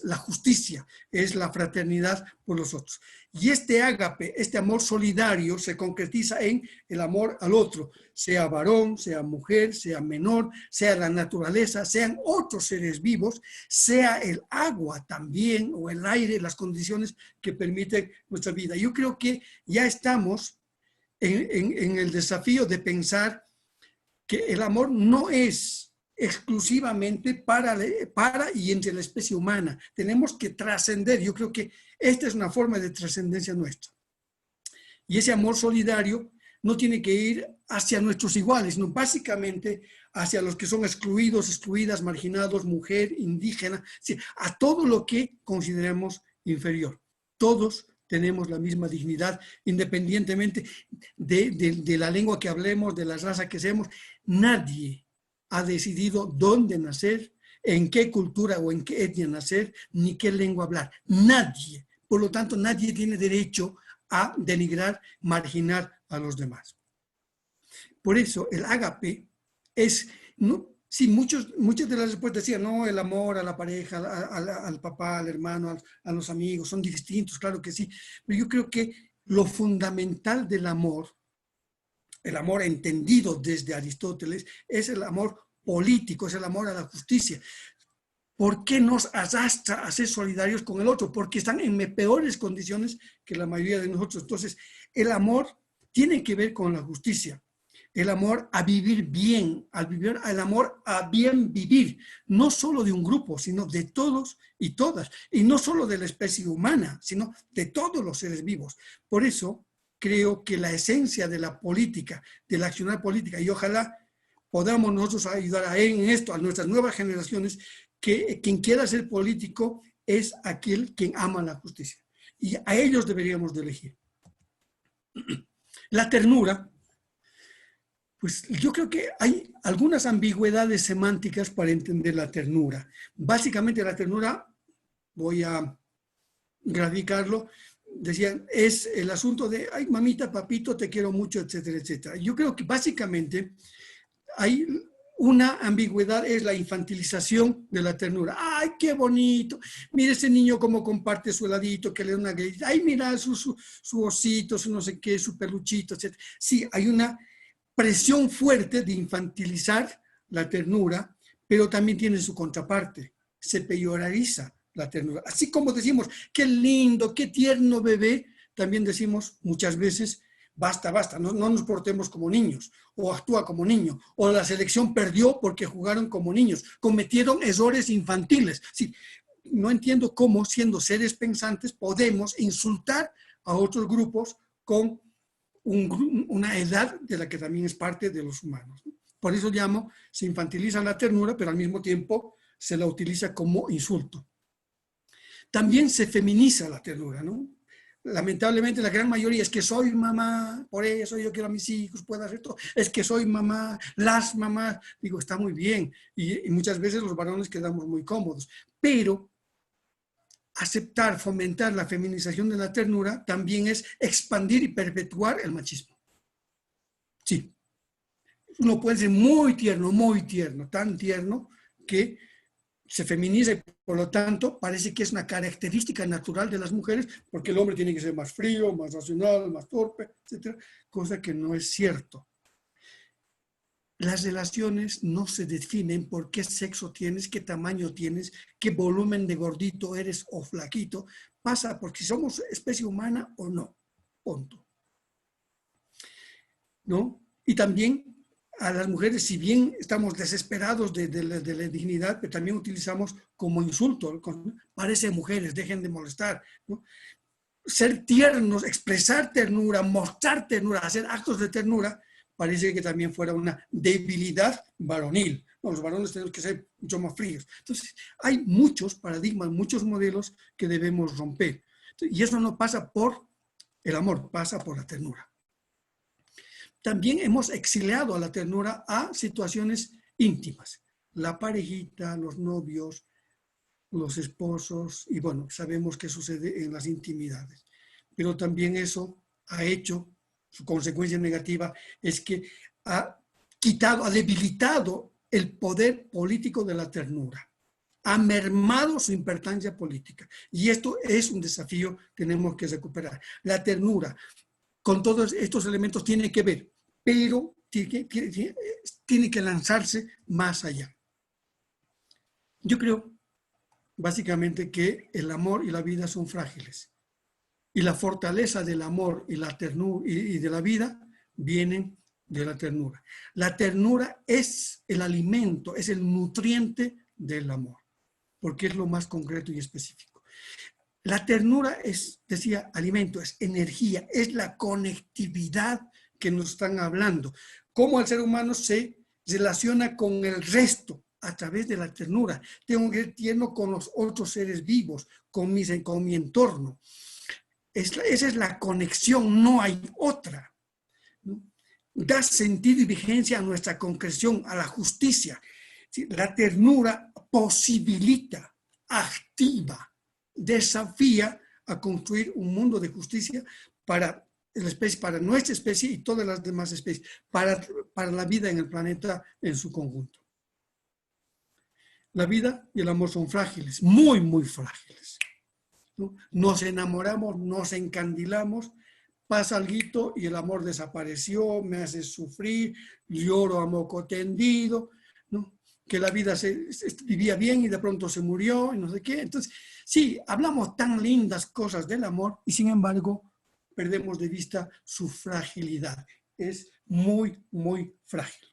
la justicia, es la fraternidad por los otros. Y este ágape, este amor solidario, se concretiza en el amor al otro, sea varón, sea mujer, sea menor, sea la naturaleza, sean otros seres vivos, sea el agua también, o el aire, las condiciones que permiten nuestra vida. Yo creo que ya estamos en el desafío de pensar que el amor no es exclusivamente para y entre la especie humana. Tenemos que trascender. Yo creo que esta es una forma de trascendencia nuestra. Y ese amor solidario no tiene que ir hacia nuestros iguales, sino básicamente hacia los que son excluidos, excluidas, marginados, mujer, indígena, sí, a todo lo que consideremos inferior. Todos tenemos la misma dignidad, independientemente de la lengua que hablemos, de la raza que seamos. Nadie ha decidido dónde nacer, en qué cultura o en qué etnia nacer, ni qué lengua hablar. Nadie. Por lo tanto, nadie tiene derecho a denigrar, marginar a los demás. Por eso, el ágape es, ¿no? Sí, muchas de las respuestas decían, no, el amor a la pareja, al papá, al hermano, a los amigos, son distintos, claro que sí. Pero yo creo que lo fundamental del amor, el amor entendido desde Aristóteles, es el amor político, es el amor a la justicia. ¿Por qué nos arrastra a ser solidarios con el otro? Porque están en peores condiciones que la mayoría de nosotros. Entonces, el amor tiene que ver con la justicia. El amor a vivir bien, el amor a bien vivir, no solo de un grupo, sino de todos y todas. Y no solo de la especie humana, sino de todos los seres vivos. Por eso, creo que la esencia de la política, de la accionar política, y ojalá podamos nosotros ayudar en esto a nuestras nuevas generaciones, que quien quiera ser político es aquel quien ama la justicia. Y a ellos deberíamos de elegir. La ternura, pues yo creo que hay algunas ambigüedades semánticas para entender la ternura. Básicamente la ternura, voy a graficarlo, decían, es el asunto de, ay, mamita, papito, te quiero mucho, etcétera, etcétera. Yo creo que básicamente hay una ambigüedad, es la infantilización de la ternura. Ay, qué bonito, mira ese niño cómo comparte su heladito, que le da una galletita. Ay, mira su osito, su no sé qué, su peluchito, etcétera. Sí, hay una presión fuerte de infantilizar la ternura, pero también tiene su contraparte, se peyorariza la ternura. Así como decimos, qué lindo, qué tierno bebé, también decimos muchas veces, basta, basta, no nos portemos como niños, o actúa como niño, o la selección perdió porque jugaron como niños, cometieron errores infantiles. Sí, no entiendo cómo, siendo seres pensantes, podemos insultar a otros grupos con una edad de la que también es parte de los humanos. Por eso llamo, se infantiliza la ternura, pero al mismo tiempo se la utiliza como insulto. También se feminiza la ternura, ¿no? Lamentablemente la gran mayoría es que soy mamá, por eso yo quiero a mis hijos, puedo hacer todo, es que soy mamá, las mamás, digo, está muy bien, y muchas veces los varones quedamos muy cómodos, pero aceptar, fomentar la feminización de la ternura también es expandir y perpetuar el machismo. Sí, uno puede ser muy tierno, tan tierno que se feminiza y por lo tanto parece que es una característica natural de las mujeres porque el hombre tiene que ser más frío, más racional, más torpe, etcétera, cosa que no es cierto. Las relaciones no se definen por qué sexo tienes, qué tamaño tienes, qué volumen de gordito eres o flaquito. Pasa porque somos especie humana o no. Punto. ¿No? Y también a las mujeres, si bien estamos desesperados de la dignidad, pero también utilizamos como insulto, parece mujeres, dejen de molestar, ¿no? Ser tiernos, expresar ternura, mostrar ternura, hacer actos de ternura, parece que también fuera una debilidad varonil. No, los varones tenemos que ser mucho más fríos. Entonces, hay muchos paradigmas, muchos modelos que debemos romper. Y eso no pasa por el amor, pasa por la ternura. También hemos exiliado a la ternura a situaciones íntimas. La parejita, los novios, los esposos, y bueno, sabemos qué sucede en las intimidades. Pero también eso ha hecho, su consecuencia negativa es que ha ha debilitado el poder político de la ternura, ha mermado su importancia política. Y esto es un desafío que tenemos que recuperar. La ternura, con todos estos elementos, tiene que ver, pero tiene que lanzarse más allá. Yo creo, básicamente, que el amor y la vida son frágiles. Y la fortaleza del amor y la ternura y de la vida vienen de la ternura. La ternura es el alimento, es el nutriente del amor, porque es lo más concreto y específico. La ternura es, decía, alimento, es energía, es la conectividad que nos están hablando. Cómo el ser humano se relaciona con el resto a través de la ternura. Tengo que ser tierno con los otros seres vivos, con mi entorno. Esa es la conexión, no hay otra, ¿no? Da sentido y vigencia a nuestra concreción, a la justicia. ¿Sí? La ternura posibilita, activa, desafía a construir un mundo de justicia para la especie, para nuestra especie y todas las demás especies, para la vida en el planeta en su conjunto. La vida y el amor son frágiles, muy, muy frágiles, ¿no? Nos enamoramos, nos encandilamos, pasa algo y el amor desapareció, me hace sufrir, lloro a moco tendido, ¿no? Que la vida vivía bien y de pronto se murió y no sé qué. Entonces, sí, hablamos tan lindas cosas del amor y sin embargo perdemos de vista su fragilidad. Es muy, muy frágil.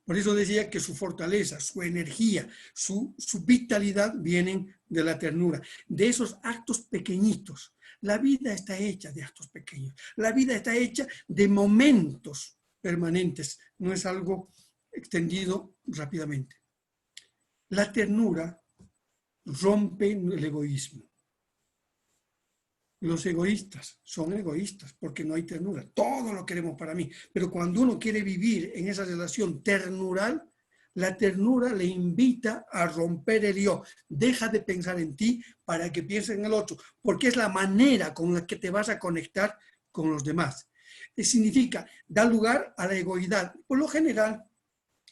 Por eso decía que su fortaleza, su energía, su vitalidad vienen de la ternura, de esos actos pequeñitos. La vida está hecha de actos pequeños. La vida está hecha de momentos permanentes. No es algo extendido rápidamente. La ternura rompe el egoísmo. Los egoístas son egoístas porque no hay ternura. Todo lo queremos para mí. Pero cuando uno quiere vivir en esa relación ternural, la ternura le invita a romper el yo. Deja de pensar en ti para que pienses en el otro, porque es la manera con la que te vas a conectar con los demás. Significa dar lugar a la egoidad. Por lo general,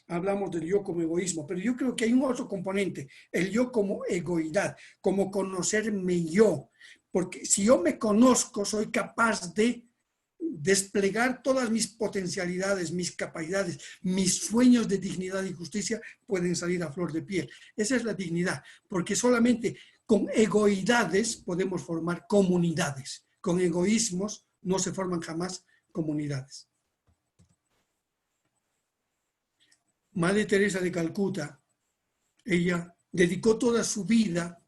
hablamos del yo como egoísmo, pero yo creo que hay un otro componente, el yo como egoidad, como conocerme yo. Porque si yo me conozco, soy capaz de desplegar todas mis potencialidades, mis capacidades, mis sueños de dignidad y justicia pueden salir a flor de piel. Esa es la dignidad, porque solamente con egoidades podemos formar comunidades. Con egoísmos no se forman jamás comunidades. Madre Teresa de Calcuta, ella dedicó toda su vida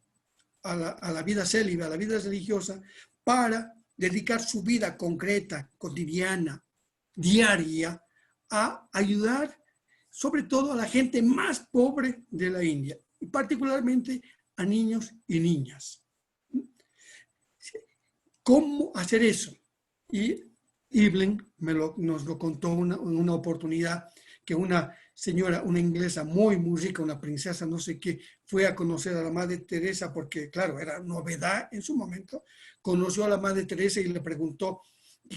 a la vida célibe, a la vida religiosa, para dedicar su vida concreta, cotidiana, diaria, a ayudar sobre todo a la gente más pobre de la India, y particularmente a niños y niñas. ¿Cómo hacer eso? Y Evelyn nos lo contó en una oportunidad que una señora, una inglesa muy, muy rica, una princesa, no sé qué, fue a conocer a la Madre Teresa porque, claro, era novedad en su momento. Conoció a la Madre Teresa y le preguntó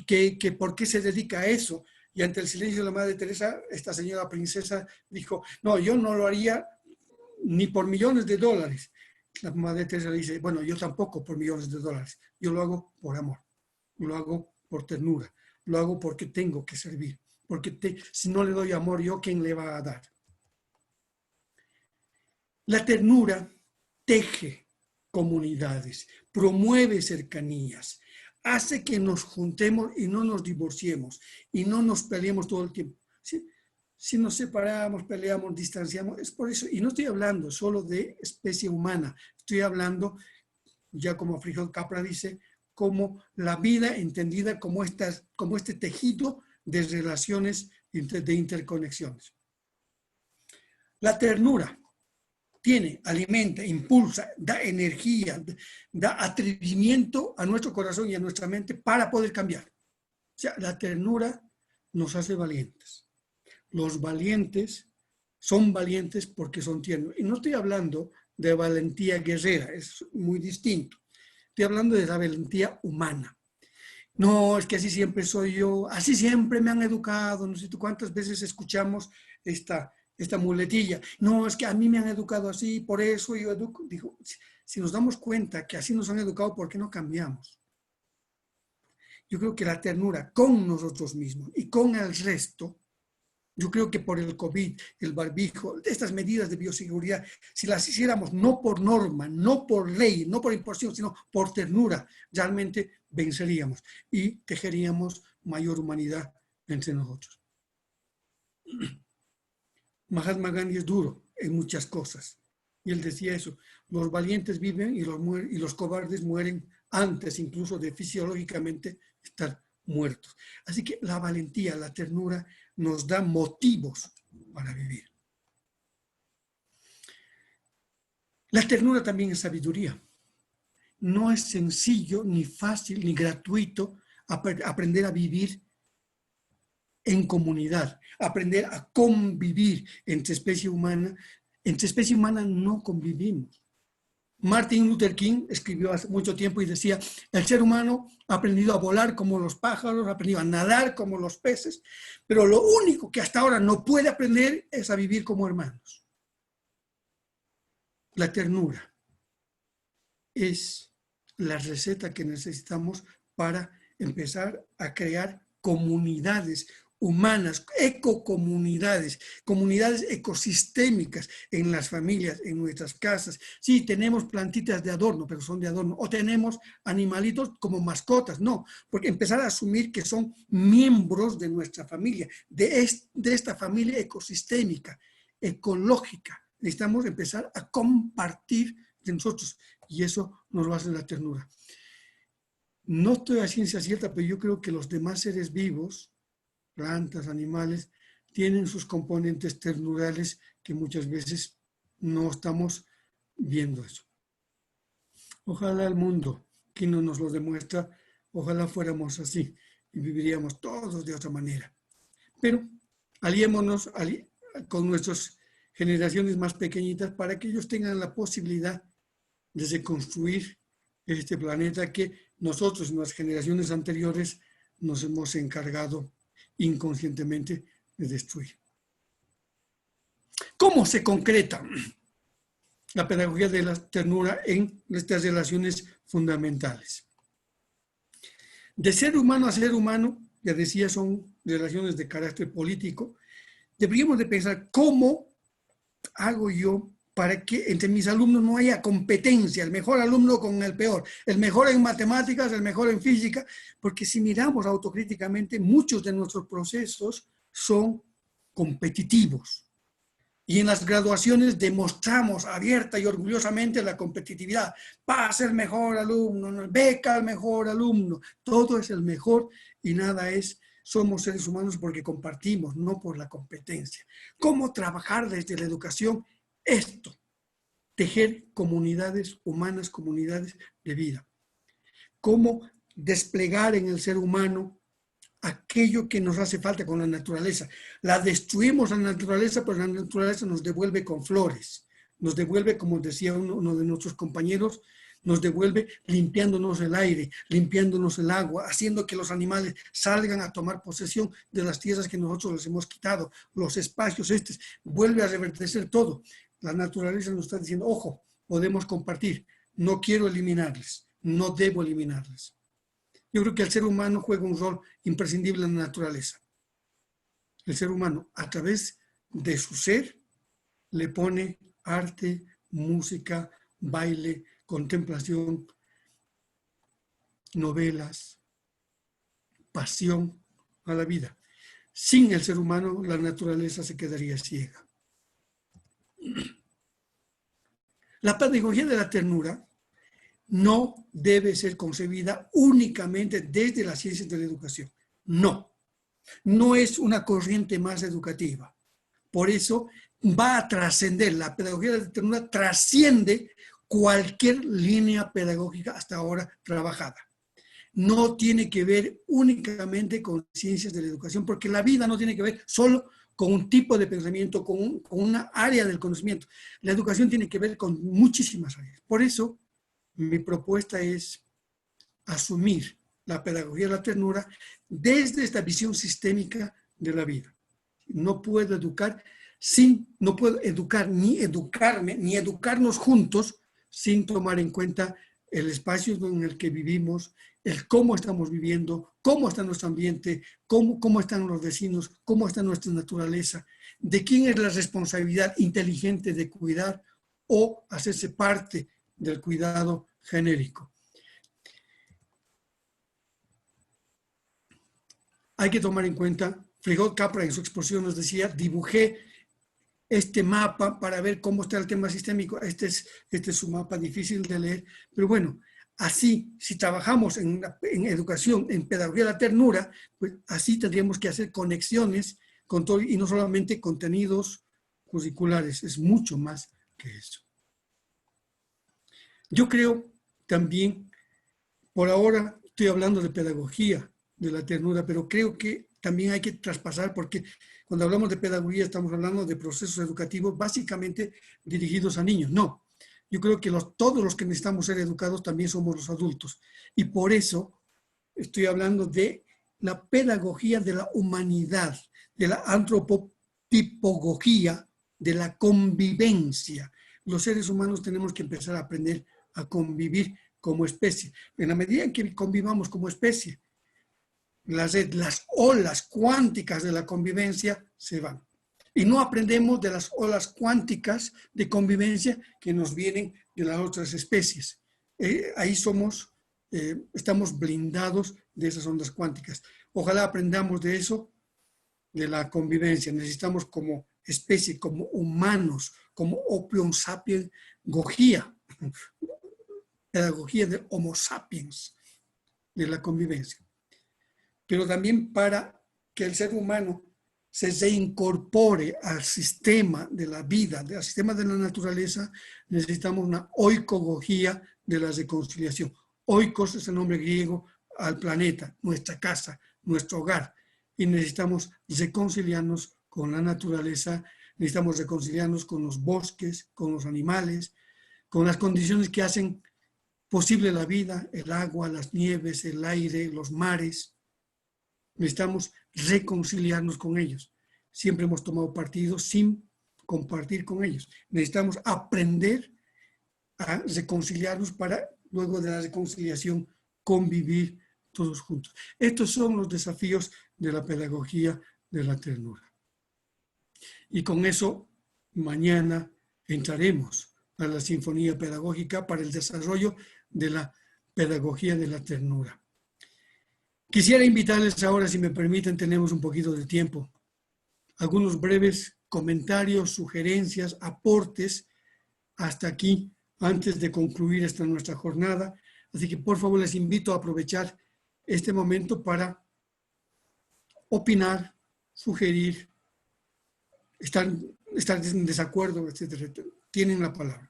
que por qué se dedica a eso. Y ante el silencio de la Madre Teresa, esta señora princesa dijo, no, yo no lo haría ni por millones de dólares. La Madre Teresa le dice, bueno, yo tampoco por millones de dólares. Yo lo hago por amor, lo hago por ternura, lo hago porque tengo que servir. Porque si no le doy amor, ¿yo quién le va a dar? La ternura teje comunidades, promueve cercanías, hace que nos juntemos y no nos divorciemos y no nos peleemos todo el tiempo. Si nos separamos, peleamos, distanciamos, es por eso. Y no estoy hablando solo de especie humana, estoy hablando, ya como Frijol Capra dice, como la vida entendida como este tejido de relaciones, de interconexiones. La ternura tiene, alimenta, impulsa, da energía, da atrevimiento a nuestro corazón y a nuestra mente para poder cambiar. O sea, la ternura nos hace valientes. Los valientes son valientes porque son tiernos. Y no estoy hablando de valentía guerrera, es muy distinto. Estoy hablando de la valentía humana. No, es que así siempre soy yo, así siempre me han educado, no sé tú cuántas veces escuchamos esta muletilla. No, es que a mí me han educado así, por eso yo educo. Digo, si nos damos cuenta que así nos han educado, ¿por qué no cambiamos? Yo creo que la ternura con nosotros mismos y con el resto, yo creo que por el COVID, el barbijo, estas medidas de bioseguridad, si las hiciéramos no por norma, no por ley, no por imposición, sino por ternura, realmente venceríamos y tejeríamos mayor humanidad entre nosotros. Mahatma Gandhi es duro en muchas cosas. Y él decía eso, los valientes viven y los cobardes mueren antes incluso de fisiológicamente estar muertos. Así que la valentía, la ternura nos da motivos para vivir. La ternura también es sabiduría. No es sencillo, ni fácil, ni gratuito aprender a vivir en comunidad, aprender a convivir entre especie humana. Entre especie humana no convivimos. Martin Luther King escribió hace mucho tiempo y decía, el ser humano ha aprendido a volar como los pájaros, ha aprendido a nadar como los peces, pero lo único que hasta ahora no puede aprender es a vivir como hermanos. La ternura es la receta que necesitamos para empezar a crear comunidades humanas, ecocomunidades, comunidades ecosistémicas en las familias, en nuestras casas. Sí, tenemos plantitas de adorno, pero son de adorno. O tenemos animalitos como mascotas. No, porque empezar a asumir que son miembros de nuestra familia, de esta familia ecosistémica, ecológica. Necesitamos empezar a compartir de nosotros y eso nos lo hace la ternura. No estoy a ciencia cierta, pero yo creo que los demás seres vivos, plantas, animales, tienen sus componentes ternurales que muchas veces no estamos viendo eso. Ojalá el mundo, que no nos lo demuestra, ojalá fuéramos así y viviríamos todos de otra manera. Pero aliémonos con nuestras generaciones más pequeñitas para que ellos tengan la posibilidad de reconstruir este planeta que nosotros en las generaciones anteriores nos hemos encargado inconscientemente de destruir. ¿Cómo se concreta la pedagogía de la ternura en nuestras relaciones fundamentales? De ser humano a ser humano, ya decía, son relaciones de carácter político. Deberíamos de pensar cómo hago yo para que entre mis alumnos no haya competencia, el mejor alumno con el peor, el mejor en matemáticas, el mejor en física, porque si miramos autocríticamente, muchos de nuestros procesos son competitivos. Y en las graduaciones demostramos abierta y orgullosamente la competitividad. Pasa el mejor alumno, beca al mejor alumno, todo es el mejor y nada es. Somos seres humanos porque compartimos, no por la competencia. ¿Cómo trabajar desde la educación esto? Tejer comunidades humanas, comunidades de vida. ¿Cómo desplegar en el ser humano aquello que nos hace falta con la naturaleza? La destruimos la naturaleza, pero la naturaleza nos devuelve con flores. Nos devuelve, como decía uno de nuestros compañeros, nos devuelve limpiándonos el aire, limpiándonos el agua, haciendo que los animales salgan a tomar posesión de las tierras que nosotros les hemos quitado, los espacios vuelve a reverdecer todo. La naturaleza nos está diciendo, ojo, podemos compartir, no quiero eliminarles, no debo eliminarles. Yo creo que el ser humano juega un rol imprescindible en la naturaleza. El ser humano, a través de su ser, le pone arte, música, baile, contemplación, novelas, pasión a la vida. Sin el ser humano, la naturaleza se quedaría ciega. La pedagogía de la ternura no debe ser concebida únicamente desde las ciencias de la educación. No, no es una corriente más educativa. Por eso va a trascender, la pedagogía de la ternura trasciende cualquier línea pedagógica hasta ahora trabajada. No tiene que ver únicamente con ciencias de la educación, porque la vida no tiene que ver solo con un tipo de pensamiento, con una área del conocimiento. La educación tiene que ver con muchísimas áreas. Por eso, mi propuesta es asumir la pedagogía de la ternura desde esta visión sistémica de la vida. No puedo educar no puedo educar ni educarme, ni educarnos juntos sin tomar en cuenta el espacio en el que vivimos, el cómo estamos viviendo, cómo está nuestro ambiente, cómo están los vecinos, cómo está nuestra naturaleza, de quién es la responsabilidad inteligente de cuidar o hacerse parte del cuidado genérico. Hay que tomar en cuenta, Frijol Capra en su exposición nos decía, dibujé este mapa para ver cómo está el tema sistémico. Este es su mapa difícil de leer, pero bueno, así, si trabajamos en educación, en pedagogía de la ternura, pues así tendríamos que hacer conexiones con todo, y no solamente contenidos curriculares, es mucho más que eso. Yo creo también, por ahora estoy hablando de pedagogía de la ternura, pero creo que también hay que traspasar, porque cuando hablamos de pedagogía estamos hablando de procesos educativos básicamente dirigidos a niños. No, yo creo que todos los que necesitamos ser educados también somos los adultos. Y por eso estoy hablando de la pedagogía de la humanidad, de la antropotipología, de la convivencia. Los seres humanos tenemos que empezar a aprender a convivir como especie. En la medida en que convivamos como especie, las olas cuánticas de la convivencia se van. Y no aprendemos de las olas cuánticas de convivencia que nos vienen de las otras especies. Ahí estamos blindados de esas ondas cuánticas. Ojalá aprendamos de eso, de la convivencia. Necesitamos como especie, como humanos, como Homo sapiens, pedagogía de Homo sapiens, de la convivencia. Pero también para que el ser humano se reincorpore al sistema de la vida, al sistema de la naturaleza, necesitamos una oikogogía de la reconciliación. Oikos es el nombre griego al planeta, nuestra casa, nuestro hogar. Y necesitamos reconciliarnos con la naturaleza, necesitamos reconciliarnos con los bosques, con los animales, con las condiciones que hacen posible la vida, el agua, las nieves, el aire, los mares. Necesitamos reconciliarnos con ellos. Siempre hemos tomado partido sin compartir con ellos. Necesitamos aprender a reconciliarnos para luego de la reconciliación convivir todos juntos. Estos son los desafíos de la pedagogía de la ternura. Y con eso mañana entraremos a la sinfonía pedagógica para el desarrollo de la pedagogía de la ternura. Quisiera invitarles ahora, si me permiten, tenemos un poquito de tiempo, algunos breves comentarios, sugerencias, aportes hasta aquí, antes de concluir esta nuestra jornada. Así que por favor les invito a aprovechar este momento para opinar, sugerir, estar en desacuerdo, etcétera. Tienen la palabra.